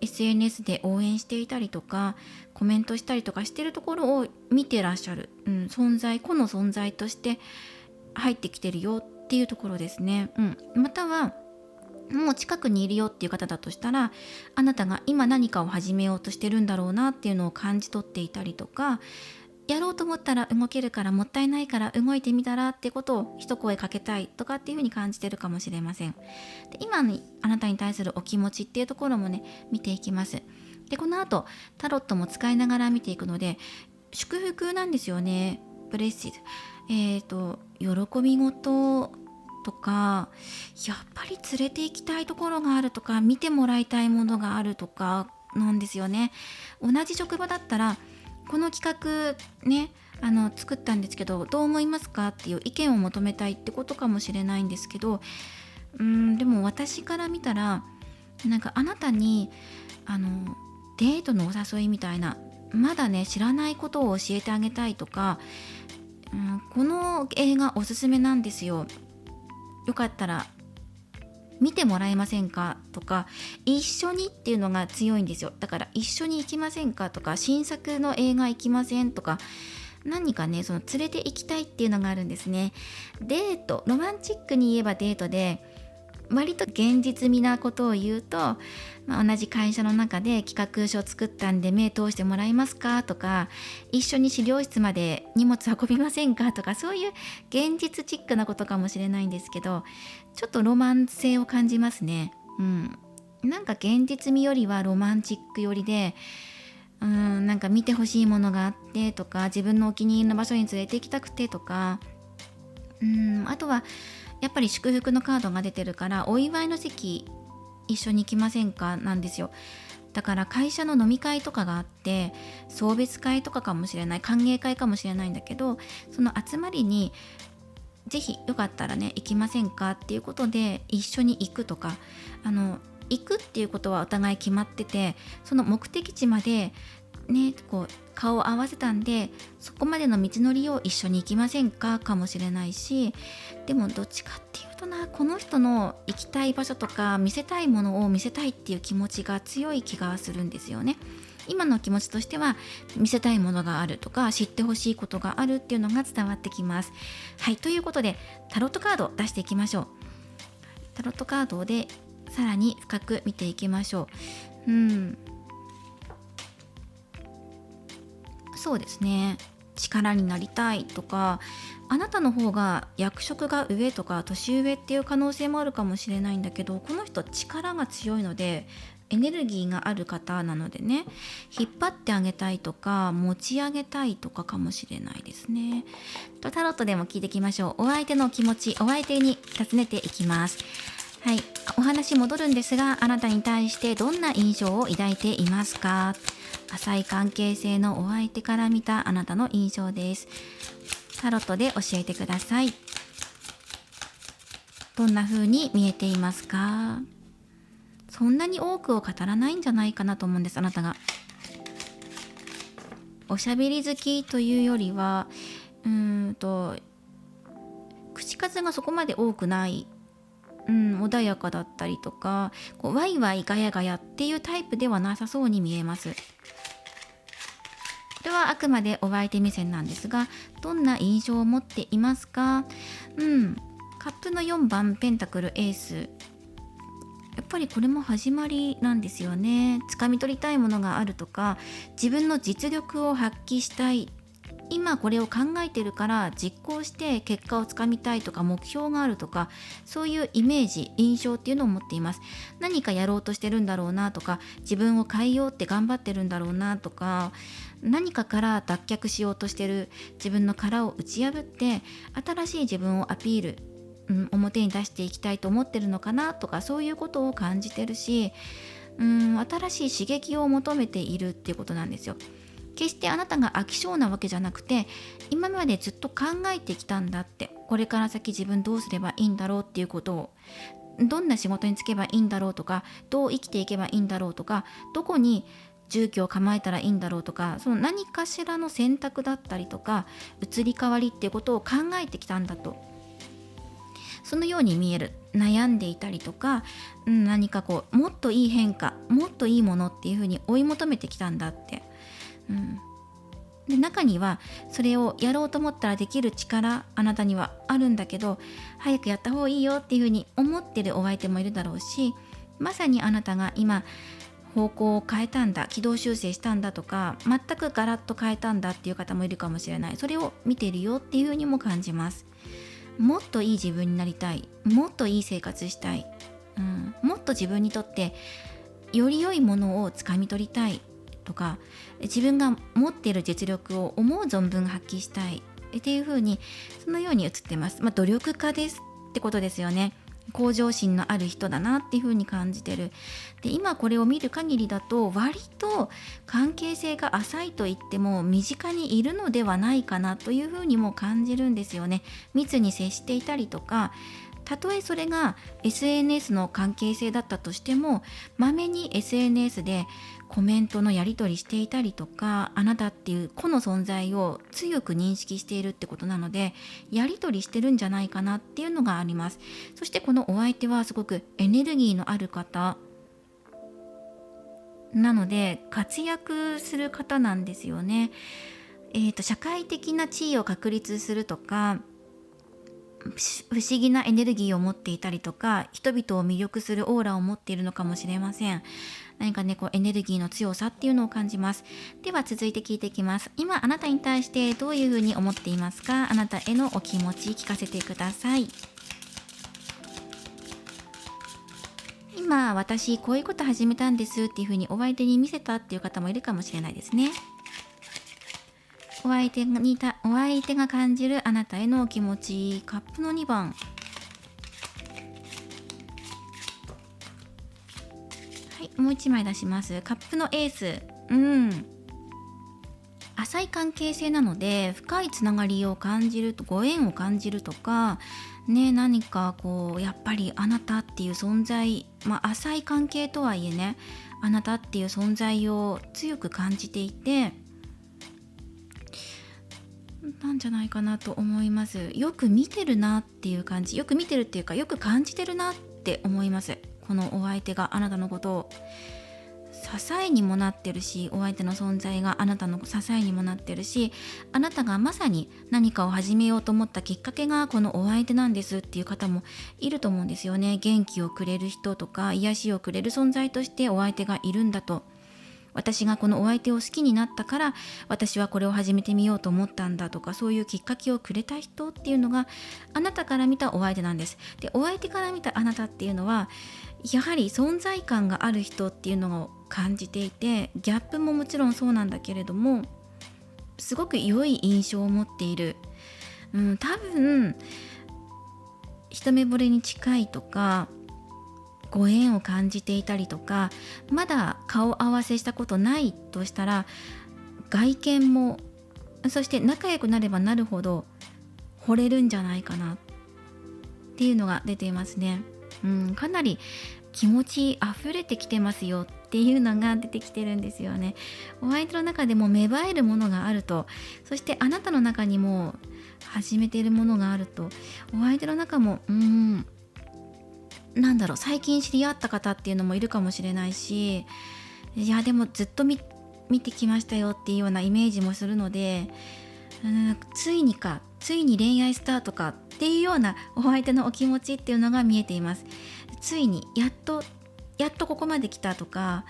SNS で応援していたりとかコメントしたりとかしてるところを見てらっしゃる、存在、個の存在として入ってきてるよっていうところですね。またはもう近くにいるよっていう方だとしたら、あなたが今何かを始めようとしてるんだろうなっていうのを感じ取っていたりとか、やろうと思ったら動けるから、もったいないから動いてみたらってことを一声かけたいとかっていう風に感じてるかもしれません。で、今にあなたに対するお気持ちっていうところもね見ていきます。でこの後タロットも使いながら見ていくので、祝福なんですよね。ブレッシズ、喜び事とか、やっぱり連れて行きたいところがあるとか、見てもらいたいものがあるとかなんですよね。同じ職場だったらこの企画ね作ったんですけどどう思いますかっていう意見を求めたいってことかもしれないんですけど、でも私から見たらなんかあなたにデートのお誘いみたいな、まだね知らないことを教えてあげたいとか、この映画おすすめなんですよ、よかったら見てもらえませんかとか、一緒にっていうのが強いんですよ。だから一緒に行きませんかとか、新作の映画行きませんとか、何かねその連れて行きたいっていうのがあるんですね。デート、ロマンチックに言えばデートで、割と現実味なことを言うと、同じ会社の中で企画書作ったんで目通してもらえますかとか、一緒に資料室まで荷物運びませんかとか、そういう現実チックなことかもしれないんですけど、ちょっとロマン性を感じますね。なんか現実味よりはロマンチック寄りで、なんか見てほしいものがあってとか、自分のお気に入りの場所に連れて行きたくてとか、あとはやっぱり祝福のカードが出てるから、お祝いの席一緒に行きませんかなんですよ。だから会社の飲み会とかがあって、送別会とかかもしれない、歓迎会かもしれないんだけど、その集まりにぜひよかったらね行きませんかっていうことで一緒に行くとか、行くっていうことはお互い決まってて、その目的地までねこう顔を合わせたんで、そこまでの道のりを一緒に行きませんかかもしれないし、でもどっちかっていうとこの人の行きたい場所とか見せたいものを見せたいっていう気持ちが強い気がするんですよね。今の気持ちとしては見せたいものがあるとか、知ってほしいことがあるっていうのが伝わってきます。はい、ということでタロットカードを出していきましょう。タロットカードでさらに深く見ていきましょう。そうですね、力になりたいとか、あなたの方が役職が上とか年上っていう可能性もあるかもしれないんだけど、この人力が強いのでエネルギーがある方なのでね、引っ張ってあげたいとか持ち上げたいとかかもしれないですね。タロットでも聞いていきましょう。お相手の気持ち、お相手に尋ねていきます。はい、お話戻るんですが、あなたに対してどんな印象を抱いていますか？浅い関係性のお相手から見たあなたの印象です。タロットで教えてください。どんな風に見えていますか？そんなに多くを語らないんじゃないかなと思うんです。あなたがおしゃべり好きというよりは口数がそこまで多くない、穏やかだったりとか、ワイワイガヤガヤっていうタイプではなさそうに見えます。これはあくまでお相手目線なんですが、どんな印象を持っていますか？カップの4番ペンタクルエース、やっぱりこれも始まりなんですよね。掴み取りたいものがあるとか、自分の実力を発揮したい、今これを考えてるから実行して結果をつかみたいとか、目標があるとか、そういうイメージ、印象っていうのを持っています。何かやろうとしてるんだろうなとか、自分を変えようって頑張ってるんだろうなとか、何かから脱却しようとしてる自分の殻を打ち破って新しい自分をアピール、表に出していきたいと思ってるのかなとか、そういうことを感じてるし、新しい刺激を求めているっていうことなんですよ。決してあなたが飽き性なわけじゃなくて、今までずっと考えてきたんだって、これから先自分どうすればいいんだろうっていうことを、どんな仕事に就けばいいんだろうとか、どう生きていけばいいんだろうとか、どこに住居を構えたらいいんだろうとか、その何かしらの選択だったりとか移り変わりっていうことを考えてきたんだと、そのように見える。悩んでいたりとか、何かもっといい変化、もっといいものっていうふうに追い求めてきたんだって、で中にはそれをやろうと思ったらできる力、あなたにはあるんだけど早くやった方がいいよっていうふうに思ってるお相手もいるだろうし、まさにあなたが今方向を変えたんだ、軌道修正したんだとか、全くガラッと変えたんだっていう方もいるかもしれない。それを見てるよっていうふうにも感じます。もっといい自分になりたい、もっといい生活したい、もっと自分にとってより良いものをつかみ取りたいとか、自分が持っている実力を思う存分発揮したいっていう風に、そのように映ってます。努力家ですってことですよね。向上心のある人だなっていう風に感じてる。で、今これを見る限りだと割と関係性が浅いと言っても身近にいるのではないかなという風にも感じるんですよね。密に接していたりとか、たとえそれが SNS の関係性だったとしても、まめに SNS でコメントのやり取りしていたりとか、あなたっていう個の存在を強く認識しているってことなので、やり取りしてるんじゃないかなっていうのがあります。そしてこのお相手はすごくエネルギーのある方なので、活躍する方なんですよね。社会的な地位を確立するとか、不思議なエネルギーを持っていたりとか、人々を魅力するオーラを持っているのかもしれません。何かね、エネルギーの強さっていうのを感じます。では続いて聞いていきます。今あなたに対してどういうふうに思っていますか？あなたへのお気持ち聞かせてください。今私こういうこと始めたんですっていうふうにお相手に見せたっていう方もいるかもしれないですね。お相手が感じるあなたへのお気持ち、カップの2番。はい、もう1枚出します。カップのエース。浅い関係性なので、深いつながりを感じると、ご縁を感じるとかね、何かやっぱりあなたっていう存在、浅い関係とはいえね、あなたっていう存在を強く感じていて、なんじゃないかなと思います。よく見てるなっていう感じ、よく見てるっていうか、よく感じてるなって思います。このお相手があなたのことを支えにもなってるし、お相手の存在があなたの支えにもなってるし、あなたがまさに何かを始めようと思ったきっかけがこのお相手なんですっていう方もいると思うんですよね。元気をくれる人とか癒しをくれる存在としてお相手がいるんだと。私がこのお相手を好きになったから私はこれを始めてみようと思ったんだとか、そういうきっかけをくれた人っていうのがあなたから見たお相手なんです。で、お相手から見たあなたっていうのはやはり存在感がある人っていうのを感じていて、ギャップももちろんそうなんだけれども、すごく良い印象を持っている。多分一目惚れに近いとか、ご縁を感じていたりとか、まだ顔合わせしたことないとしたら、外見もそして仲良くなればなるほど惚れるんじゃないかなっていうのが出ていますね。かなり気持ち溢れてきてますよっていうのが出てきてるんですよね。お相手の中でも芽生えるものがあると、そしてあなたの中にも始めているものがあると、お相手の中も最近知り合った方っていうのもいるかもしれないし、いやでもずっと見てきましたよっていうようなイメージもするので、ついに恋愛スタートかっていうようなお相手のお気持ちっていうのが見えています。ついにやっとここまで来たとか、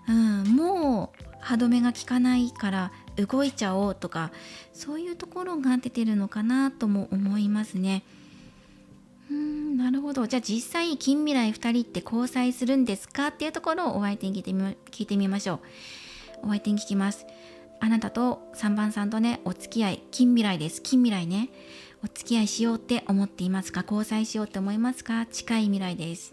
もう歯止めが効かないから動いちゃおうとか、そういうところが出てるのかなとも思いますね。なるほど。じゃあ実際近未来2人って交際するんですかっていうところをお相手に聞いてみましょう。お相手に聞きます。あなたと3番さんとね、お付き合い近未来です。近未来ね、お付き合いしようって思っていますか？交際しようって思いますか？近い未来です。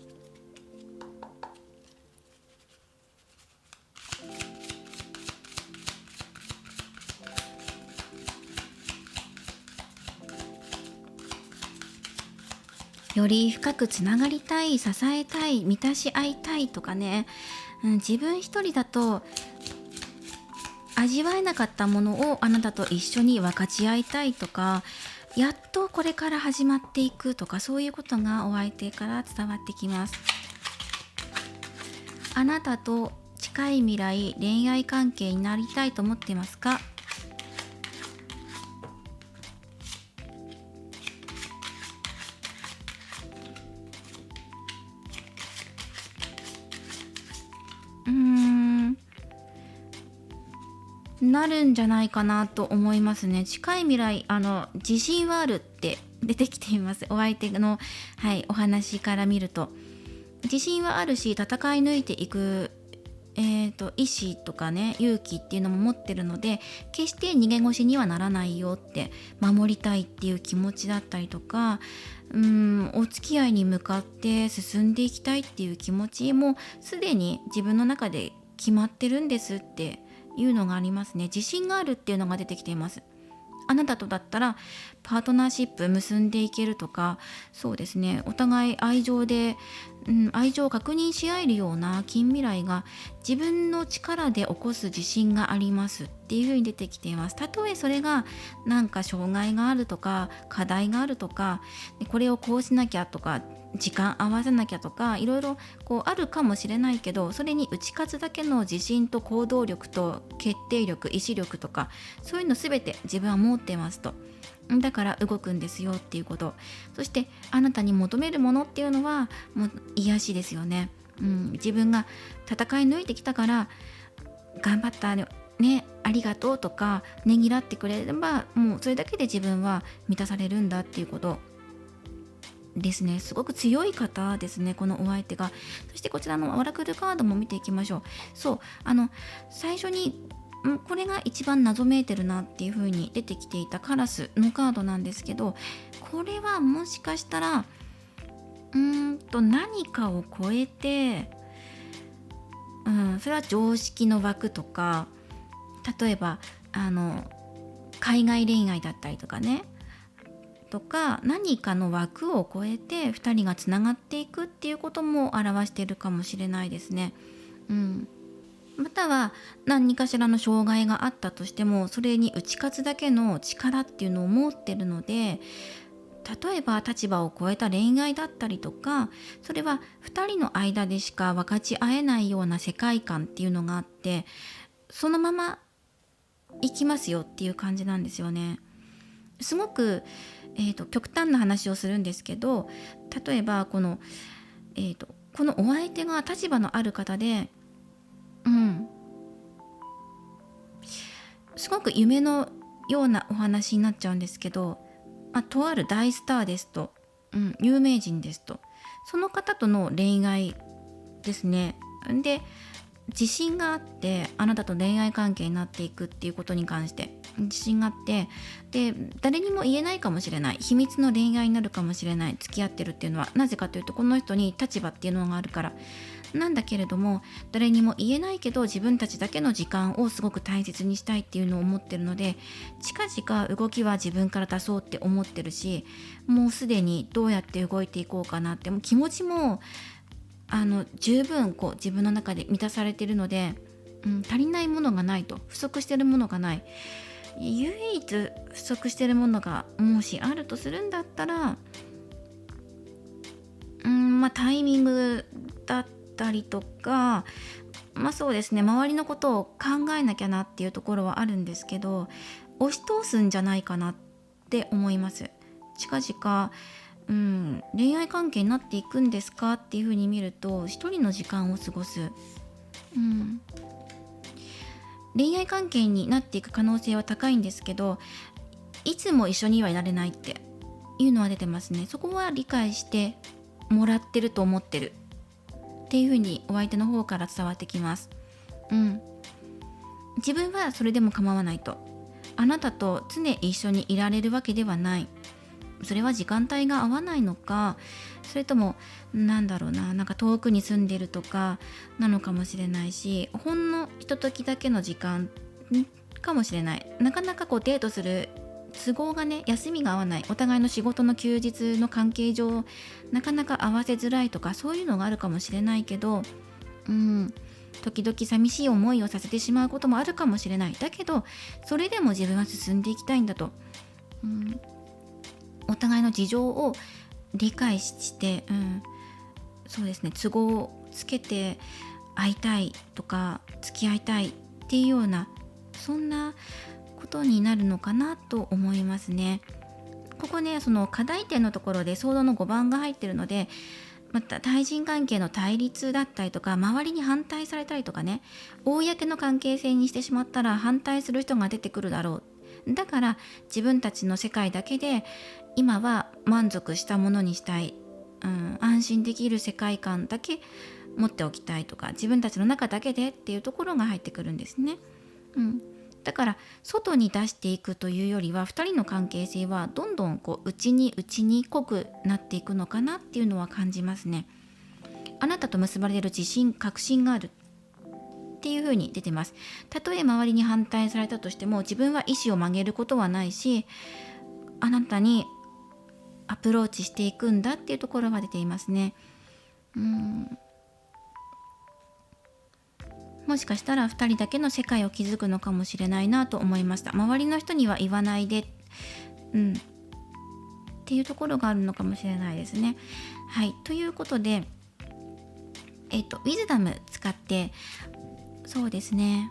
より深くつながりたい、支えたい、満たし合いたいとかね、自分一人だと味わえなかったものをあなたと一緒に分かち合いたいとか、やっとこれから始まっていくとか、そういうことがお相手から伝わってきます。あなたと近い未来恋愛関係になりたいと思っていますか？なるんじゃないかなと思いますね。近い未来、自信はあるって出てきています。お相手の、お話から見ると自信はあるし、戦い抜いていく意志とかね勇気っていうのも持ってるので、決して逃げ腰にはならないよって、守りたいっていう気持ちだったりとか、お付き合いに向かって進んでいきたいっていう気持ちもすでに自分の中で決まってるんですっていうのがありますね。自信があるっていうのが出てきています。あなたとだったらパートナーシップ結んでいけるとか、そうですね、お互い愛情で、愛情を確認し合えるような近未来が自分の力で起こす自信がありますっていう風に出てきています。たとえそれがなんか障害があるとか課題があるとか、これをこうしなきゃとか時間合わせなきゃとか、いろいろこうあるかもしれないけど、それに打ち勝つだけの自信と行動力と決定力、意志力とか、そういうの全て自分は持ってますと。だから動くんですよっていうこと。そしてあなたに求めるものっていうのはもう癒しですよね。自分が戦い抜いてきたから頑張ったね、ありがとうとかねぎらってくれれば、もうそれだけで自分は満たされるんだっていうことですね。すごく強い方ですね、このお相手が。そしてこちらのオラクルカードも見ていきましょう。そう、最初にこれが一番謎めいてるなっていう風に出てきていたカラスのカードなんですけど、これはもしかしたら何かを超えて、それは常識の枠とか、例えば海外恋愛だったりとかね、とか何かの枠を超えて2人がつながっていくっていうことも表しているかもしれないですね。または何かしらの障害があったとしても、それに打ち勝つだけの力っていうのを持ってるので、例えば立場を超えた恋愛だったりとか、それは2人の間でしか分かち合えないような世界観っていうのがあって、そのまま行きますよっていう感じなんですよね。すごく、極端な話をするんですけど、例えばこのお相手が立場のある方で、すごく夢のようなお話になっちゃうんですけど、とある大スターですと、有名人ですと、その方との恋愛ですね。で、自信があって、あなたと恋愛関係になっていくっていうことに関して自信があって、で誰にも言えないかもしれない秘密の恋愛になるかもしれない、付き合ってるっていうのは。なぜかというと、この人に立場っていうのがあるからなんだけれども、誰にも言えないけど自分たちだけの時間をすごく大切にしたいっていうのを思ってるので、近々動きは自分から出そうって思ってるし、もうすでにどうやって動いていこうかなって、もう気持ちも十分こう自分の中で満たされているので、足りないものがないと、不足しているものがない。唯一不足しているものがもしあるとするんだったら、タイミングだったりとか、そうですね、周りのことを考えなきゃなっていうところはあるんですけど、押し通すんじゃないかなって思います。近々恋愛関係になっていくんですかっていうふうに見ると、一人の時間を過ごす、恋愛関係になっていく可能性は高いんですけど、いつも一緒にはいられないっていうのは出てますね。そこは理解してもらってると思ってるっていうふうにお相手の方から伝わってきます。自分はそれでも構わないと、あなたと常一緒にいられるわけではない、それは時間帯が合わないのか、それともなんか遠くに住んでるとかなのかもしれないし、ほんのひとときだけの時間かもしれない。なかなかこうデートする都合がね、休みが合わない、お互いの仕事の休日の関係上なかなか合わせづらいとか、そういうのがあるかもしれないけど、時々寂しい思いをさせてしまうこともあるかもしれない。だけどそれでも自分は進んでいきたいんだと、お互いの事情を理解して、そうですね、都合をつけて会いたいとか付き合いたいっていうような、そんなことになるのかなと思いますね。ここね、その課題点のところでソードの5番が入ってるので、また対人関係の対立だったりとか、周りに反対されたりとかね、公の関係性にしてしまったら反対する人が出てくるだろう。だから自分たちの世界だけで今は満足したものにしたい、安心できる世界観だけ持っておきたいとか、自分たちの中だけでっていうところが入ってくるんですね。だから外に出していくというよりは、2人の関係性はどんどん内に濃くなっていくのかなっていうのは感じますね。あなたと結ばれる自信確信があるっていう風に出てます。たとえ周りに反対されたとしても、自分は意思を曲げることはないし、あなたにアプローチしていくんだっていうところが出ていますね。もしかしたら2人だけの世界を築くのかもしれないなと思いました。周りの人には言わないで、っていうところがあるのかもしれないですね。はい、ということで、ウィズダム使って、そうですね、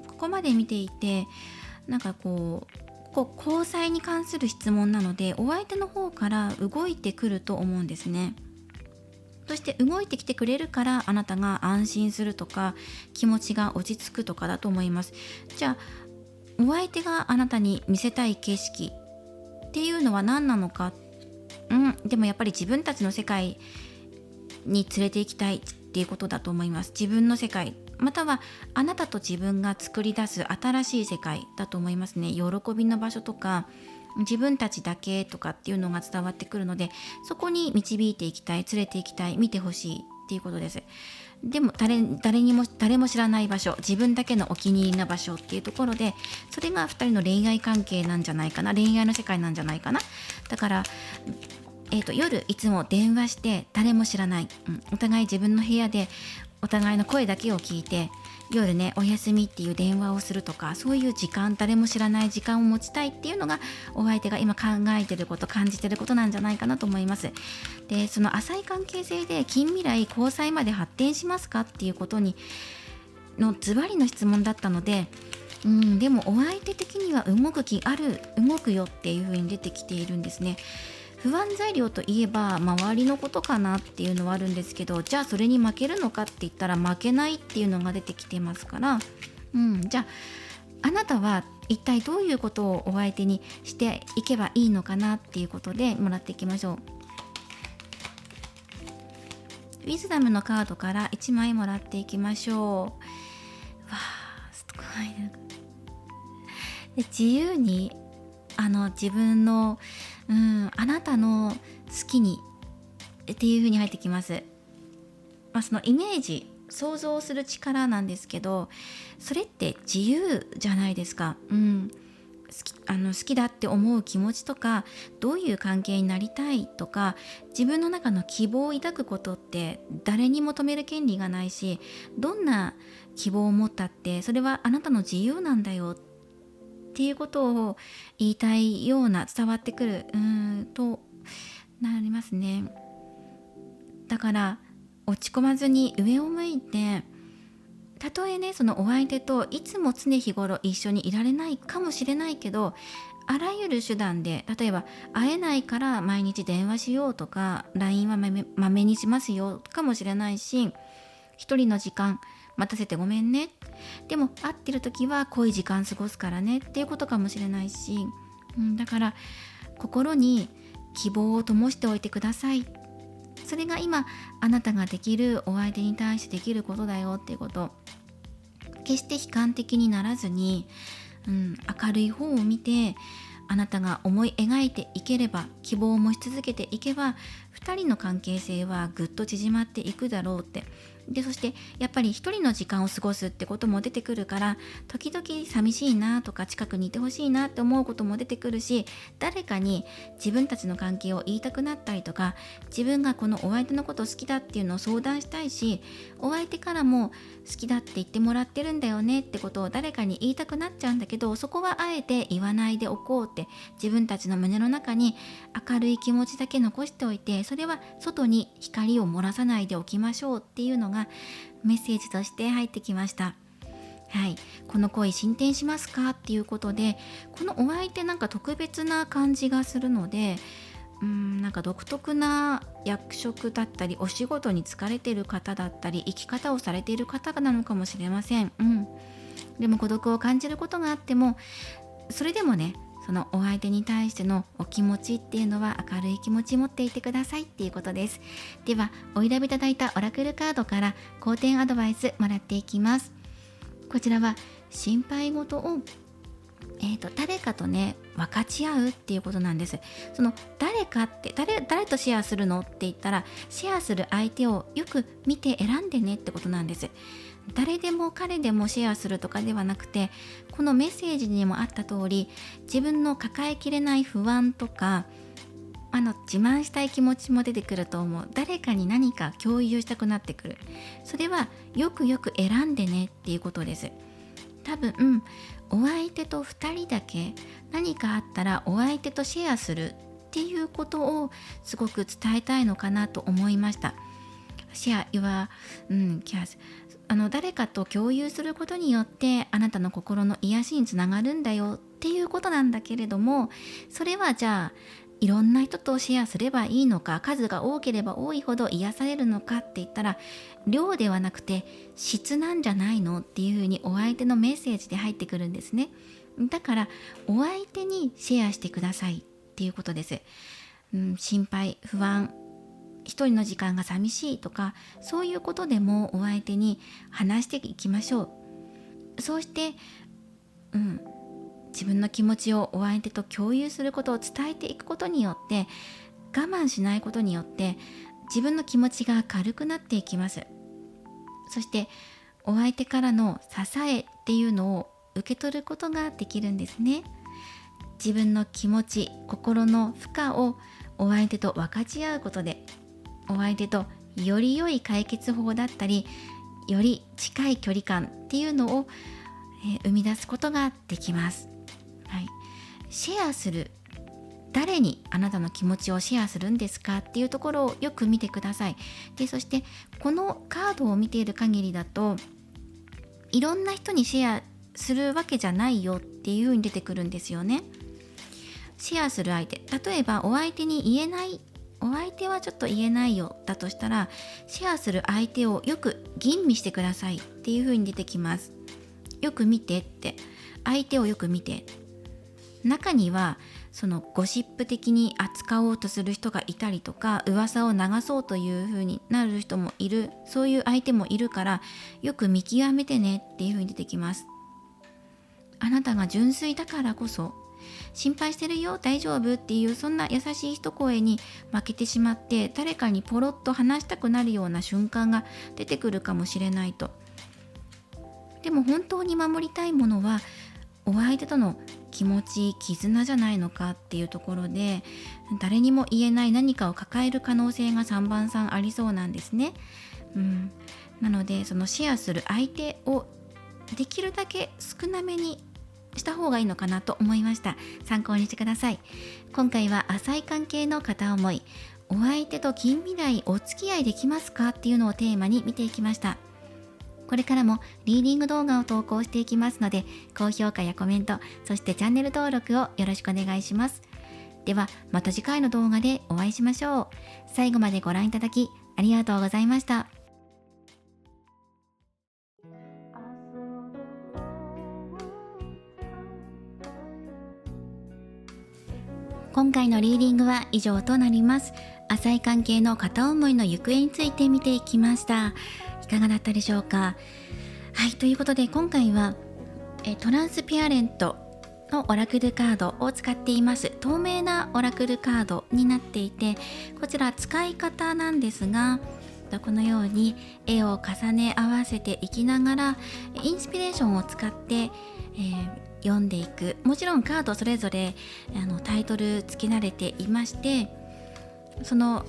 ここまで見ていて、なんか交際に関する質問なので、お相手の方から動いてくると思うんですね。そして動いてきてくれるから、あなたが安心するとか気持ちが落ち着くとかだと思います。じゃあお相手があなたに見せたい景色っていうのは何なのか、でもやっぱり自分たちの世界に連れて行きたいっていうことだと思います。自分の世界、またはあなたと自分が作り出す新しい世界だと思いますね。喜びの場所とか自分たちだけとかっていうのが伝わってくるので、そこに導いていきたい、連れて行きたい、見てほしいっていうことです。でも誰も知らない場所、自分だけのお気に入りの場所っていうところで、それが2人の恋愛関係なんじゃないかな、恋愛の世界なんじゃないかな。だから夜いつも電話して誰も知らない、お互い自分の部屋でお互いの声だけを聞いて、夜ねお休みっていう電話をするとか、そういう時間、誰も知らない時間を持ちたいっていうのがお相手が今考えてること、感じてることなんじゃないかなと思います。で、その浅い関係性で近未来交際まで発展しますかっていうことにのズバリの質問だったので、でもお相手的には動く気ある、動くよっていう風に出てきているんですね。不安材料といえば周りのことかなっていうのはあるんですけど、じゃあそれに負けるのかって言ったら負けないっていうのが出てきてますから、じゃああなたは一体どういうことをお相手にしていけばいいのかなっていうことでもらっていきましょう。ウィズダムのカードから1枚もらっていきましょう。わー、すごい。で、自由に自分のあなたの好きにっていう風に入ってきます。そのイメージ、想像する力なんですけど、それって自由じゃないですか。好きだって思う気持ちとか、どういう関係になりたいとか、自分の中の希望を抱くことって誰にも止める権利がないし、どんな希望を持ったってそれはあなたの自由なんだよっていうことを言いたいような、伝わってくるとなりますね。だから落ち込まずに上を向いて、たとえねそのお相手といつも常日頃一緒にいられないかもしれないけど、あらゆる手段で、例えば会えないから毎日電話しようとか LINE はまめにしますよかもしれないし、一人の時間待たせてごめんね、でも会ってる時は濃い時間過ごすからねっていうことかもしれないし、だから心に希望を灯しておいてください。それが今あなたができる、お相手に対してできることだよっていうこと。決して悲観的にならずに、明るい方を見て、あなたが思い描いていければ、希望を持ち続けていけば、2人の関係性はぐっと縮まっていくだろうって。で、そしてやっぱり一人の時間を過ごすってことも出てくるから、時々寂しいなとか近くにいてほしいなって思うことも出てくるし、誰かに自分たちの関係を言いたくなったりとか、自分がこのお相手のこと好きだっていうのを相談したいし、お相手からも好きだって言ってもらってるんだよねってことを誰かに言いたくなっちゃうんだけど、そこはあえて言わないでおこうって、自分たちの胸の中に明るい気持ちだけ残しておいて、それは外に光を漏らさないでおきましょうっていうのがメッセージとして入ってきました。はい、この恋進展しますかっていうことで、このお相手なんか特別な感じがするので、なんか独特な役職だったり、お仕事に疲れている方だったり、生き方をされている方なのかもしれません。でも孤独を感じることがあっても、それでもね、そのお相手に対してのお気持ちっていうのは明るい気持ち持っていてくださいっていうことです。ではお選びいただいたオラクルカードから好転アドバイスもらっていきます。こちらは心配事を誰かとね分かち合うっていうことなんです。その誰かって誰とシェアするのって言ったら、シェアする相手をよく見て選んでねってことなんです。誰でも彼でもシェアするとかではなくて、このメッセージにもあった通り、自分の抱えきれない不安とか自慢したい気持ちも出てくると思う。誰かに何か共有したくなってくる。それはよくよく選んでねっていうことです。多分お相手と2人だけ何かあったらお相手とシェアするっていうことをすごく伝えたいのかなと思いました。シェア your cares、誰かと共有することによってあなたの心の癒しにつながるんだよっていうことなんだけれども、それはじゃあいろんな人とシェアすればいいのか、数が多ければ多いほど癒されるのかって言ったら、量ではなくて質なんじゃないのっていうふうにお相手のメッセージで入ってくるんですね。だからお相手にシェアしてくださいっていうことです。心配、不安、一人の時間が寂しいとか、そういうことでもお相手に話していきましょう。そうして自分の気持ちをお相手と共有することを伝えていくことによって、我慢しないことによって自分の気持ちが軽くなっていきます。そしてお相手からの支えっていうのを受け取ることができるんですね。自分の気持ち、心の負荷をお相手と分かち合うことで、お相手とより良い解決法だったり、より近い距離感っていうのを、生み出すことができます。シェアする、誰にあなたの気持ちをシェアするんですかっていうところをよく見てください。で、そしてこのカードを見ている限りだと、いろんな人にシェアするわけじゃないよっていう風に出てくるんですよね。シェアする相手、例えばお相手に言えない、お相手はちょっと言えないよだとしたら、シェアする相手をよく吟味してくださいっていう風に出てきます。よく見てって、相手をよく見て。中にはそのゴシップ的に扱おうとする人がいたりとか、噂を流そうという風になる人もいる、そういう相手もいるから、よく見極めてねっていう風に出てきます。あなたが純粋だからこそ、心配してるよ、大丈夫っていう、そんな優しい一声に負けてしまって、誰かにポロッと話したくなるような瞬間が出てくるかもしれないと。でも本当に守りたいものはお相手との気持ち、絆じゃないのかっていうところで、誰にも言えない何かを抱える可能性が3番さんありそうなんですね。なのでそのシェアする相手をできるだけ少なめにした方がいいのかなと思いました。参考にしてください。今回は浅い関係の片思い、お相手と近未来お付き合いできますかっていうのをテーマに見ていきました。これからもリーディング動画を投稿していきますので、高評価やコメント、そしてチャンネル登録をよろしくお願いします。ではまた次回の動画でお会いしましょう。最後までご覧いただきありがとうございました。今回のリーディングは以上となります。浅い関係の片思いの行方について見ていきました。いかがだったでしょうか。はい、ということで今回はトランスペアレントのオラクルカードを使っています。透明なオラクルカードになっていて、こちら使い方なんですが、このように絵を重ね合わせていきながらインスピレーションを使って、読んでいく。もちろんカードそれぞれタイトル付けられていまして、その、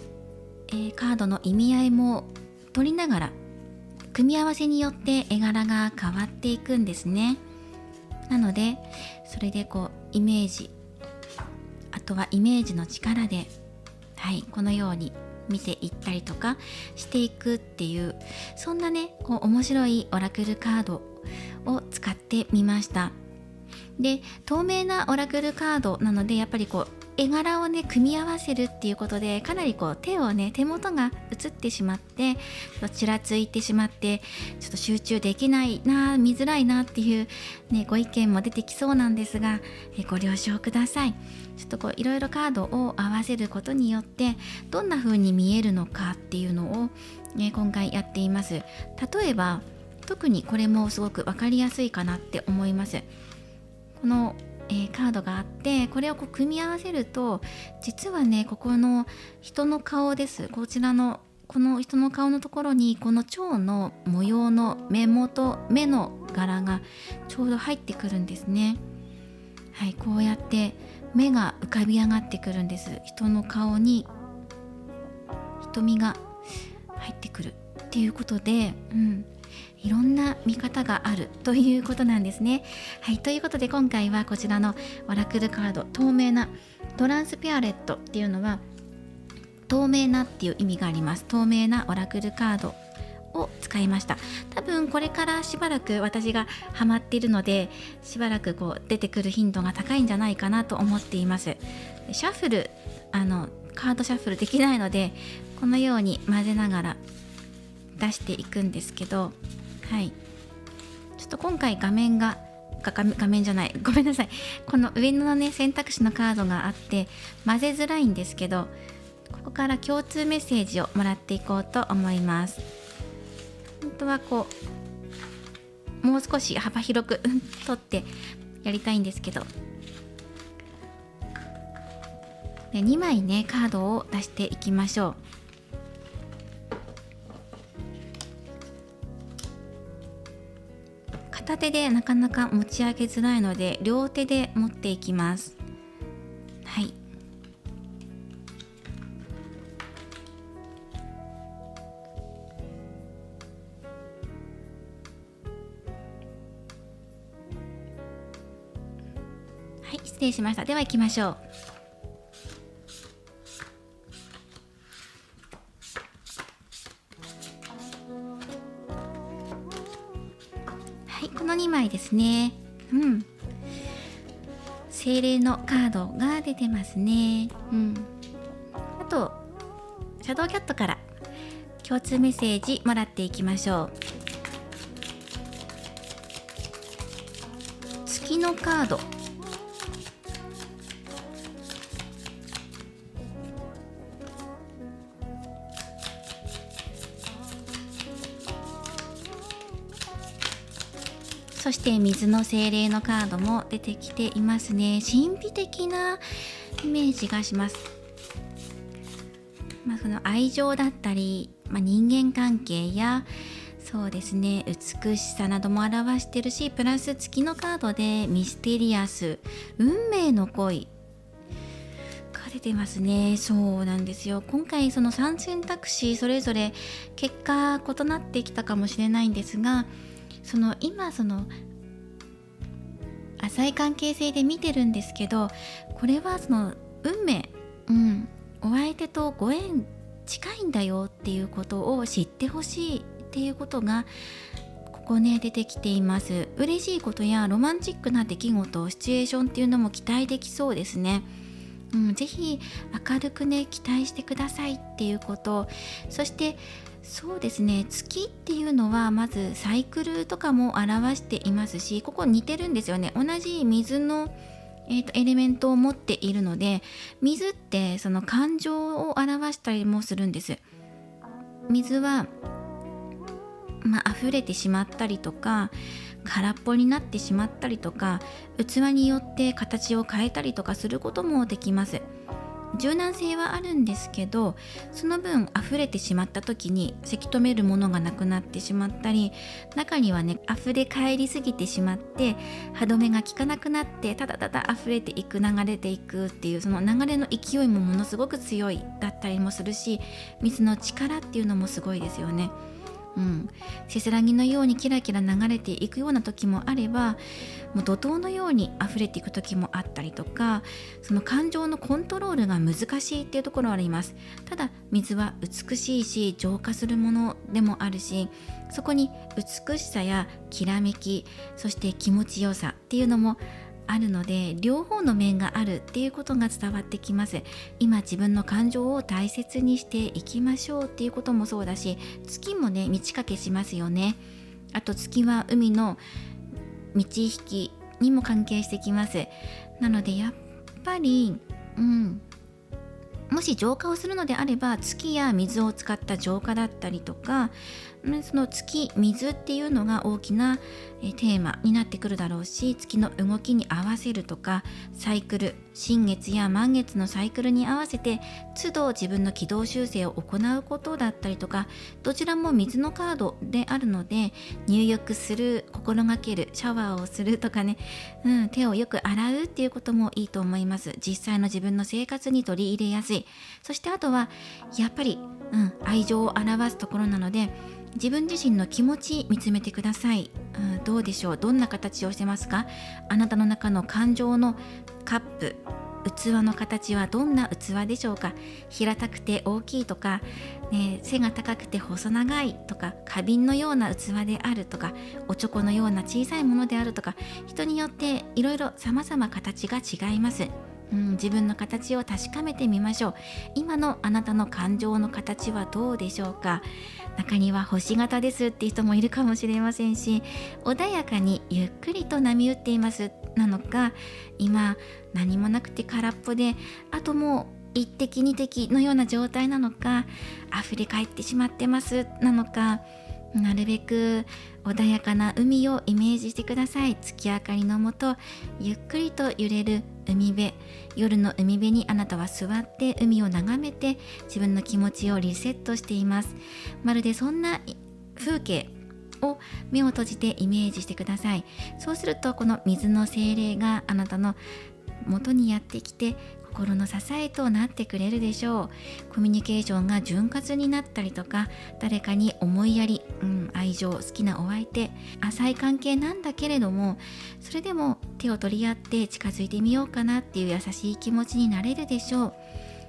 カードの意味合いも取りながら組み合わせによって絵柄が変わっていくんですね。なのでそれでイメージ、あとはイメージの力で、このように見ていったりとかしていくっていう、そんなね面白いオラクルカードを使ってみました。で、透明なオラクルカードなのでやっぱり絵柄をね組み合わせるっていうことで、かなりこう手元が映ってしまってちらついてしまって、ちょっと集中できないな、見づらいなっていうねご意見も出てきそうなんですが、ご了承ください。ちょっとこういろいろカードを合わせることによってどんな風に見えるのかっていうのを、今回やっています。例えば特にこれもすごく分かりやすいかなって思います。このカードがあって、これをこう組み合わせると、実はねここの人の顔です。こちらのこの人の顔のところにこの蝶の模様の目の柄がちょうど入ってくるんですね。はい、こうやって目が浮かび上がってくるんです。人の顔に瞳が入ってくるっていうことで、いろんな見方があるということなんですね。はい、ということで今回はこちらのオラクルカード、透明なトランスペアレットっていうのは透明なっていう意味があります。透明なオラクルカードを使いました。多分これからしばらく私がハマっているので、しばらくこう出てくる頻度が高いんじゃないかなと思っています。シャッフルカードシャッフルできないので、このように混ぜながら出していくんですけど、はい、ちょっと今回画面じゃない、ごめんなさい、この上のね選択肢のカードがあって混ぜづらいんですけど、ここから共通メッセージをもらっていこうと思います。本当はこうもう少し幅広く取ってやりたいんですけど、で2枚ねカードを出していきましょう。片手でなかなか持ち上げづらいので両手で持っていきます。はい、はい、失礼しました。では行きましょう。はい、この2枚ですね。精霊のカードが出てますね。あとシャドウキャットから共通メッセージもらっていきましょう。月のカード、そして水の精霊のカードも出てきていますね。神秘的なイメージがします。その愛情だったり、人間関係やそうですね美しさなども表してるし、プラス月のカードでミステリアス、運命の恋が出てますね。そうなんですよ。今回その3選択肢それぞれ結果異なってきたかもしれないんですが、今浅い関係性で見てるんですけど、これはその運命、お相手とご縁近いんだよっていうことを知ってほしいっていうことがここね出てきています。嬉しいことやロマンチックな出来事、シチュエーションっていうのも期待できそうですね。ぜひ明るくね期待してくださいっていうこと。そしてそうですね、月っていうのはまずサイクルとかも表していますし、ここ似てるんですよね。同じ水の、エレメントを持っているので、水ってその感情を表したりもするんです。水は溢れてしまったりとか空っぽになってしまったりとか、器によって形を変えたりとかすることもできます。柔軟性はあるんですけど、その分溢れてしまった時にせき止めるものがなくなってしまったり、中にはね溢れ返りすぎてしまって歯止めが効かなくなってただただ溢れていく、流れていくっていう、その流れの勢いもものすごく強いだったりもするし、水の力っていうのもすごいですよね。せせらぎのようにキラキラ流れていくような時もあれば、もう怒涛のように溢れていく時もあったりとか、その感情のコントロールが難しいっていうところはあります。ただ水は美しいし浄化するものでもあるし、そこに美しさやきらめき、そして気持ちよさっていうのもあるので、両方の面があるっていうことが伝わってきます。今自分の感情を大切にしていきましょうっていうこともそうだし、月もね満ち欠けしますよね。あと月は海の満ち引きにも関係してきます。なのでやっぱりもし浄化をするのであれば、月や水を使った浄化だったりとか、その月水っていうのが大きなテーマになってくるだろうし、月の動きに合わせるとか、サイクル、新月や満月のサイクルに合わせて都度自分の軌道修正を行うことだったりとか、どちらも水のカードであるので、入浴する、心がける、シャワーをするとかね、手をよく洗うっていうこともいいと思います。実際の自分の生活に取り入れやすい。そしてあとはやっぱり、愛情を表すところなので、自分自身の気持ち見つめてください。どうでしょう、どんな形をしてますか？あなたの中の感情のカップ、器の形はどんな器でしょうか？平たくて大きいとか、背が高くて細長いとか、花瓶のような器であるとか、おちょこのような小さいものであるとか、人によっていろいろ様々形が違います。自分の形を確かめてみましょう。今のあなたの感情の形はどうでしょうか？中には星型ですっていう人もいるかもしれませんし、穏やかにゆっくりと波打っていますなのか、今何もなくて空っぽで、あともう一滴二滴のような状態なのか、溢れ返ってしまってますなのか、なるべく穏やかな海をイメージしてください。月明かりのもと、ゆっくりと揺れる海辺、夜の海辺にあなたは座って海を眺めて自分の気持ちをリセットしています。まるでそんな風景を目を閉じてイメージしてください。そうするとこの水の精霊があなたの元にやってきて、心の支えとなってくれるでしょう。コミュニケーションが潤滑になったりとか、誰かに思いやり、愛情、好きなお相手、浅い関係なんだけれども、それでも手を取り合って近づいてみようかなっていう優しい気持ちになれるでしょう。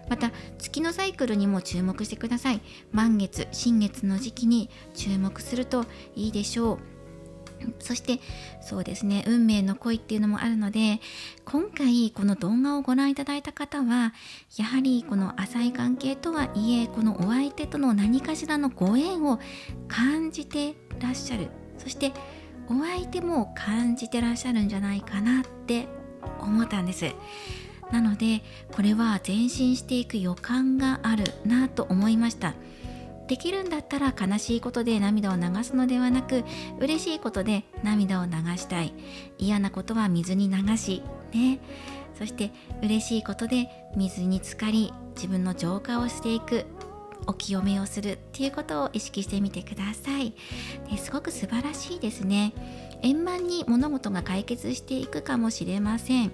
また月のサイクルにも注目してください。満月、新月の時期に注目するといいでしょう。そしてそうですね、運命の恋っていうのもあるので、今回この動画をご覧いただいた方は、やはりこの浅い関係とはいえ、このお相手との何かしらのご縁を感じてらっしゃる。そしてお相手も感じてらっしゃるんじゃないかなって思ったんです。なのでこれは前進していく予感があるなと思いました。できるんだったら悲しいことで涙を流すのではなく、嬉しいことで涙を流したい。嫌なことは水に流し、そして嬉しいことで水に浸かり、自分の浄化をしていく、お清めをするっていうことを意識してみてください。すごく素晴らしいですね。円満に物事が解決していくかもしれません。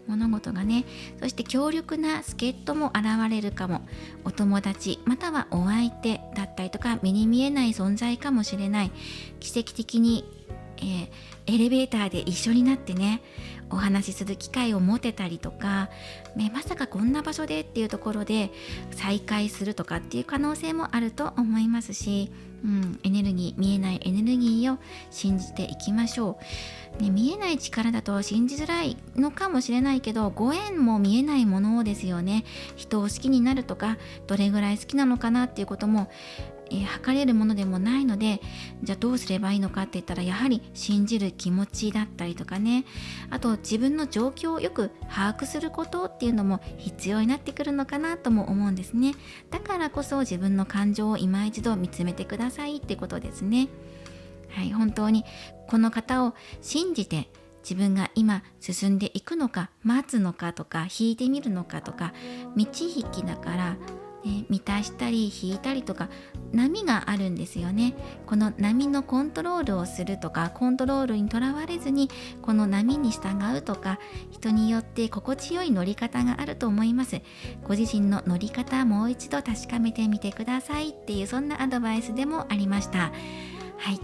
物事がね、そして強力な助っ人も現れるかも。お友達またはお相手だったりとか、目に見えない存在かもしれない。奇跡的に、エレベーターで一緒になってね、お話しする機会を持てたりとか、まさかこんな場所でっていうところで再会するとかっていう可能性もあると思いますし、エネルギー、見えないエネルギーを信じていきましょう。見えない力だと信じづらいのかもしれないけど、ご縁も見えないものですよね。人を好きになるとか、どれぐらい好きなのかなっていうことも、測れるものでもないので、じゃあどうすればいいのかって言ったら、やはり信じる気持ちだったりとかね、あと自分の状況をよく把握することっていうのも必要になってくるのかなとも思うんですね。だからこそ自分の感情を今一度見つめてくださいってことですね。本当にこの方を信じて、自分が今進んでいくのか、待つのかとか、引いてみるのかとか、道引きだから、満たしたり引いたりとか、波があるんですよね。この波のコントロールをするとか、コントロールにとらわれずにこの波に従うとか、人によって心地よい乗り方があると思います。ご自身の乗り方、もう一度確かめてみてくださいっていう、そんなアドバイスでもありました。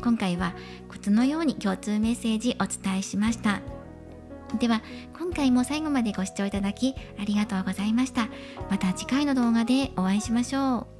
今回はコツのように共通メッセージお伝えしました。では今回も最後までご視聴いただきありがとうございました。また次回の動画でお会いしましょう。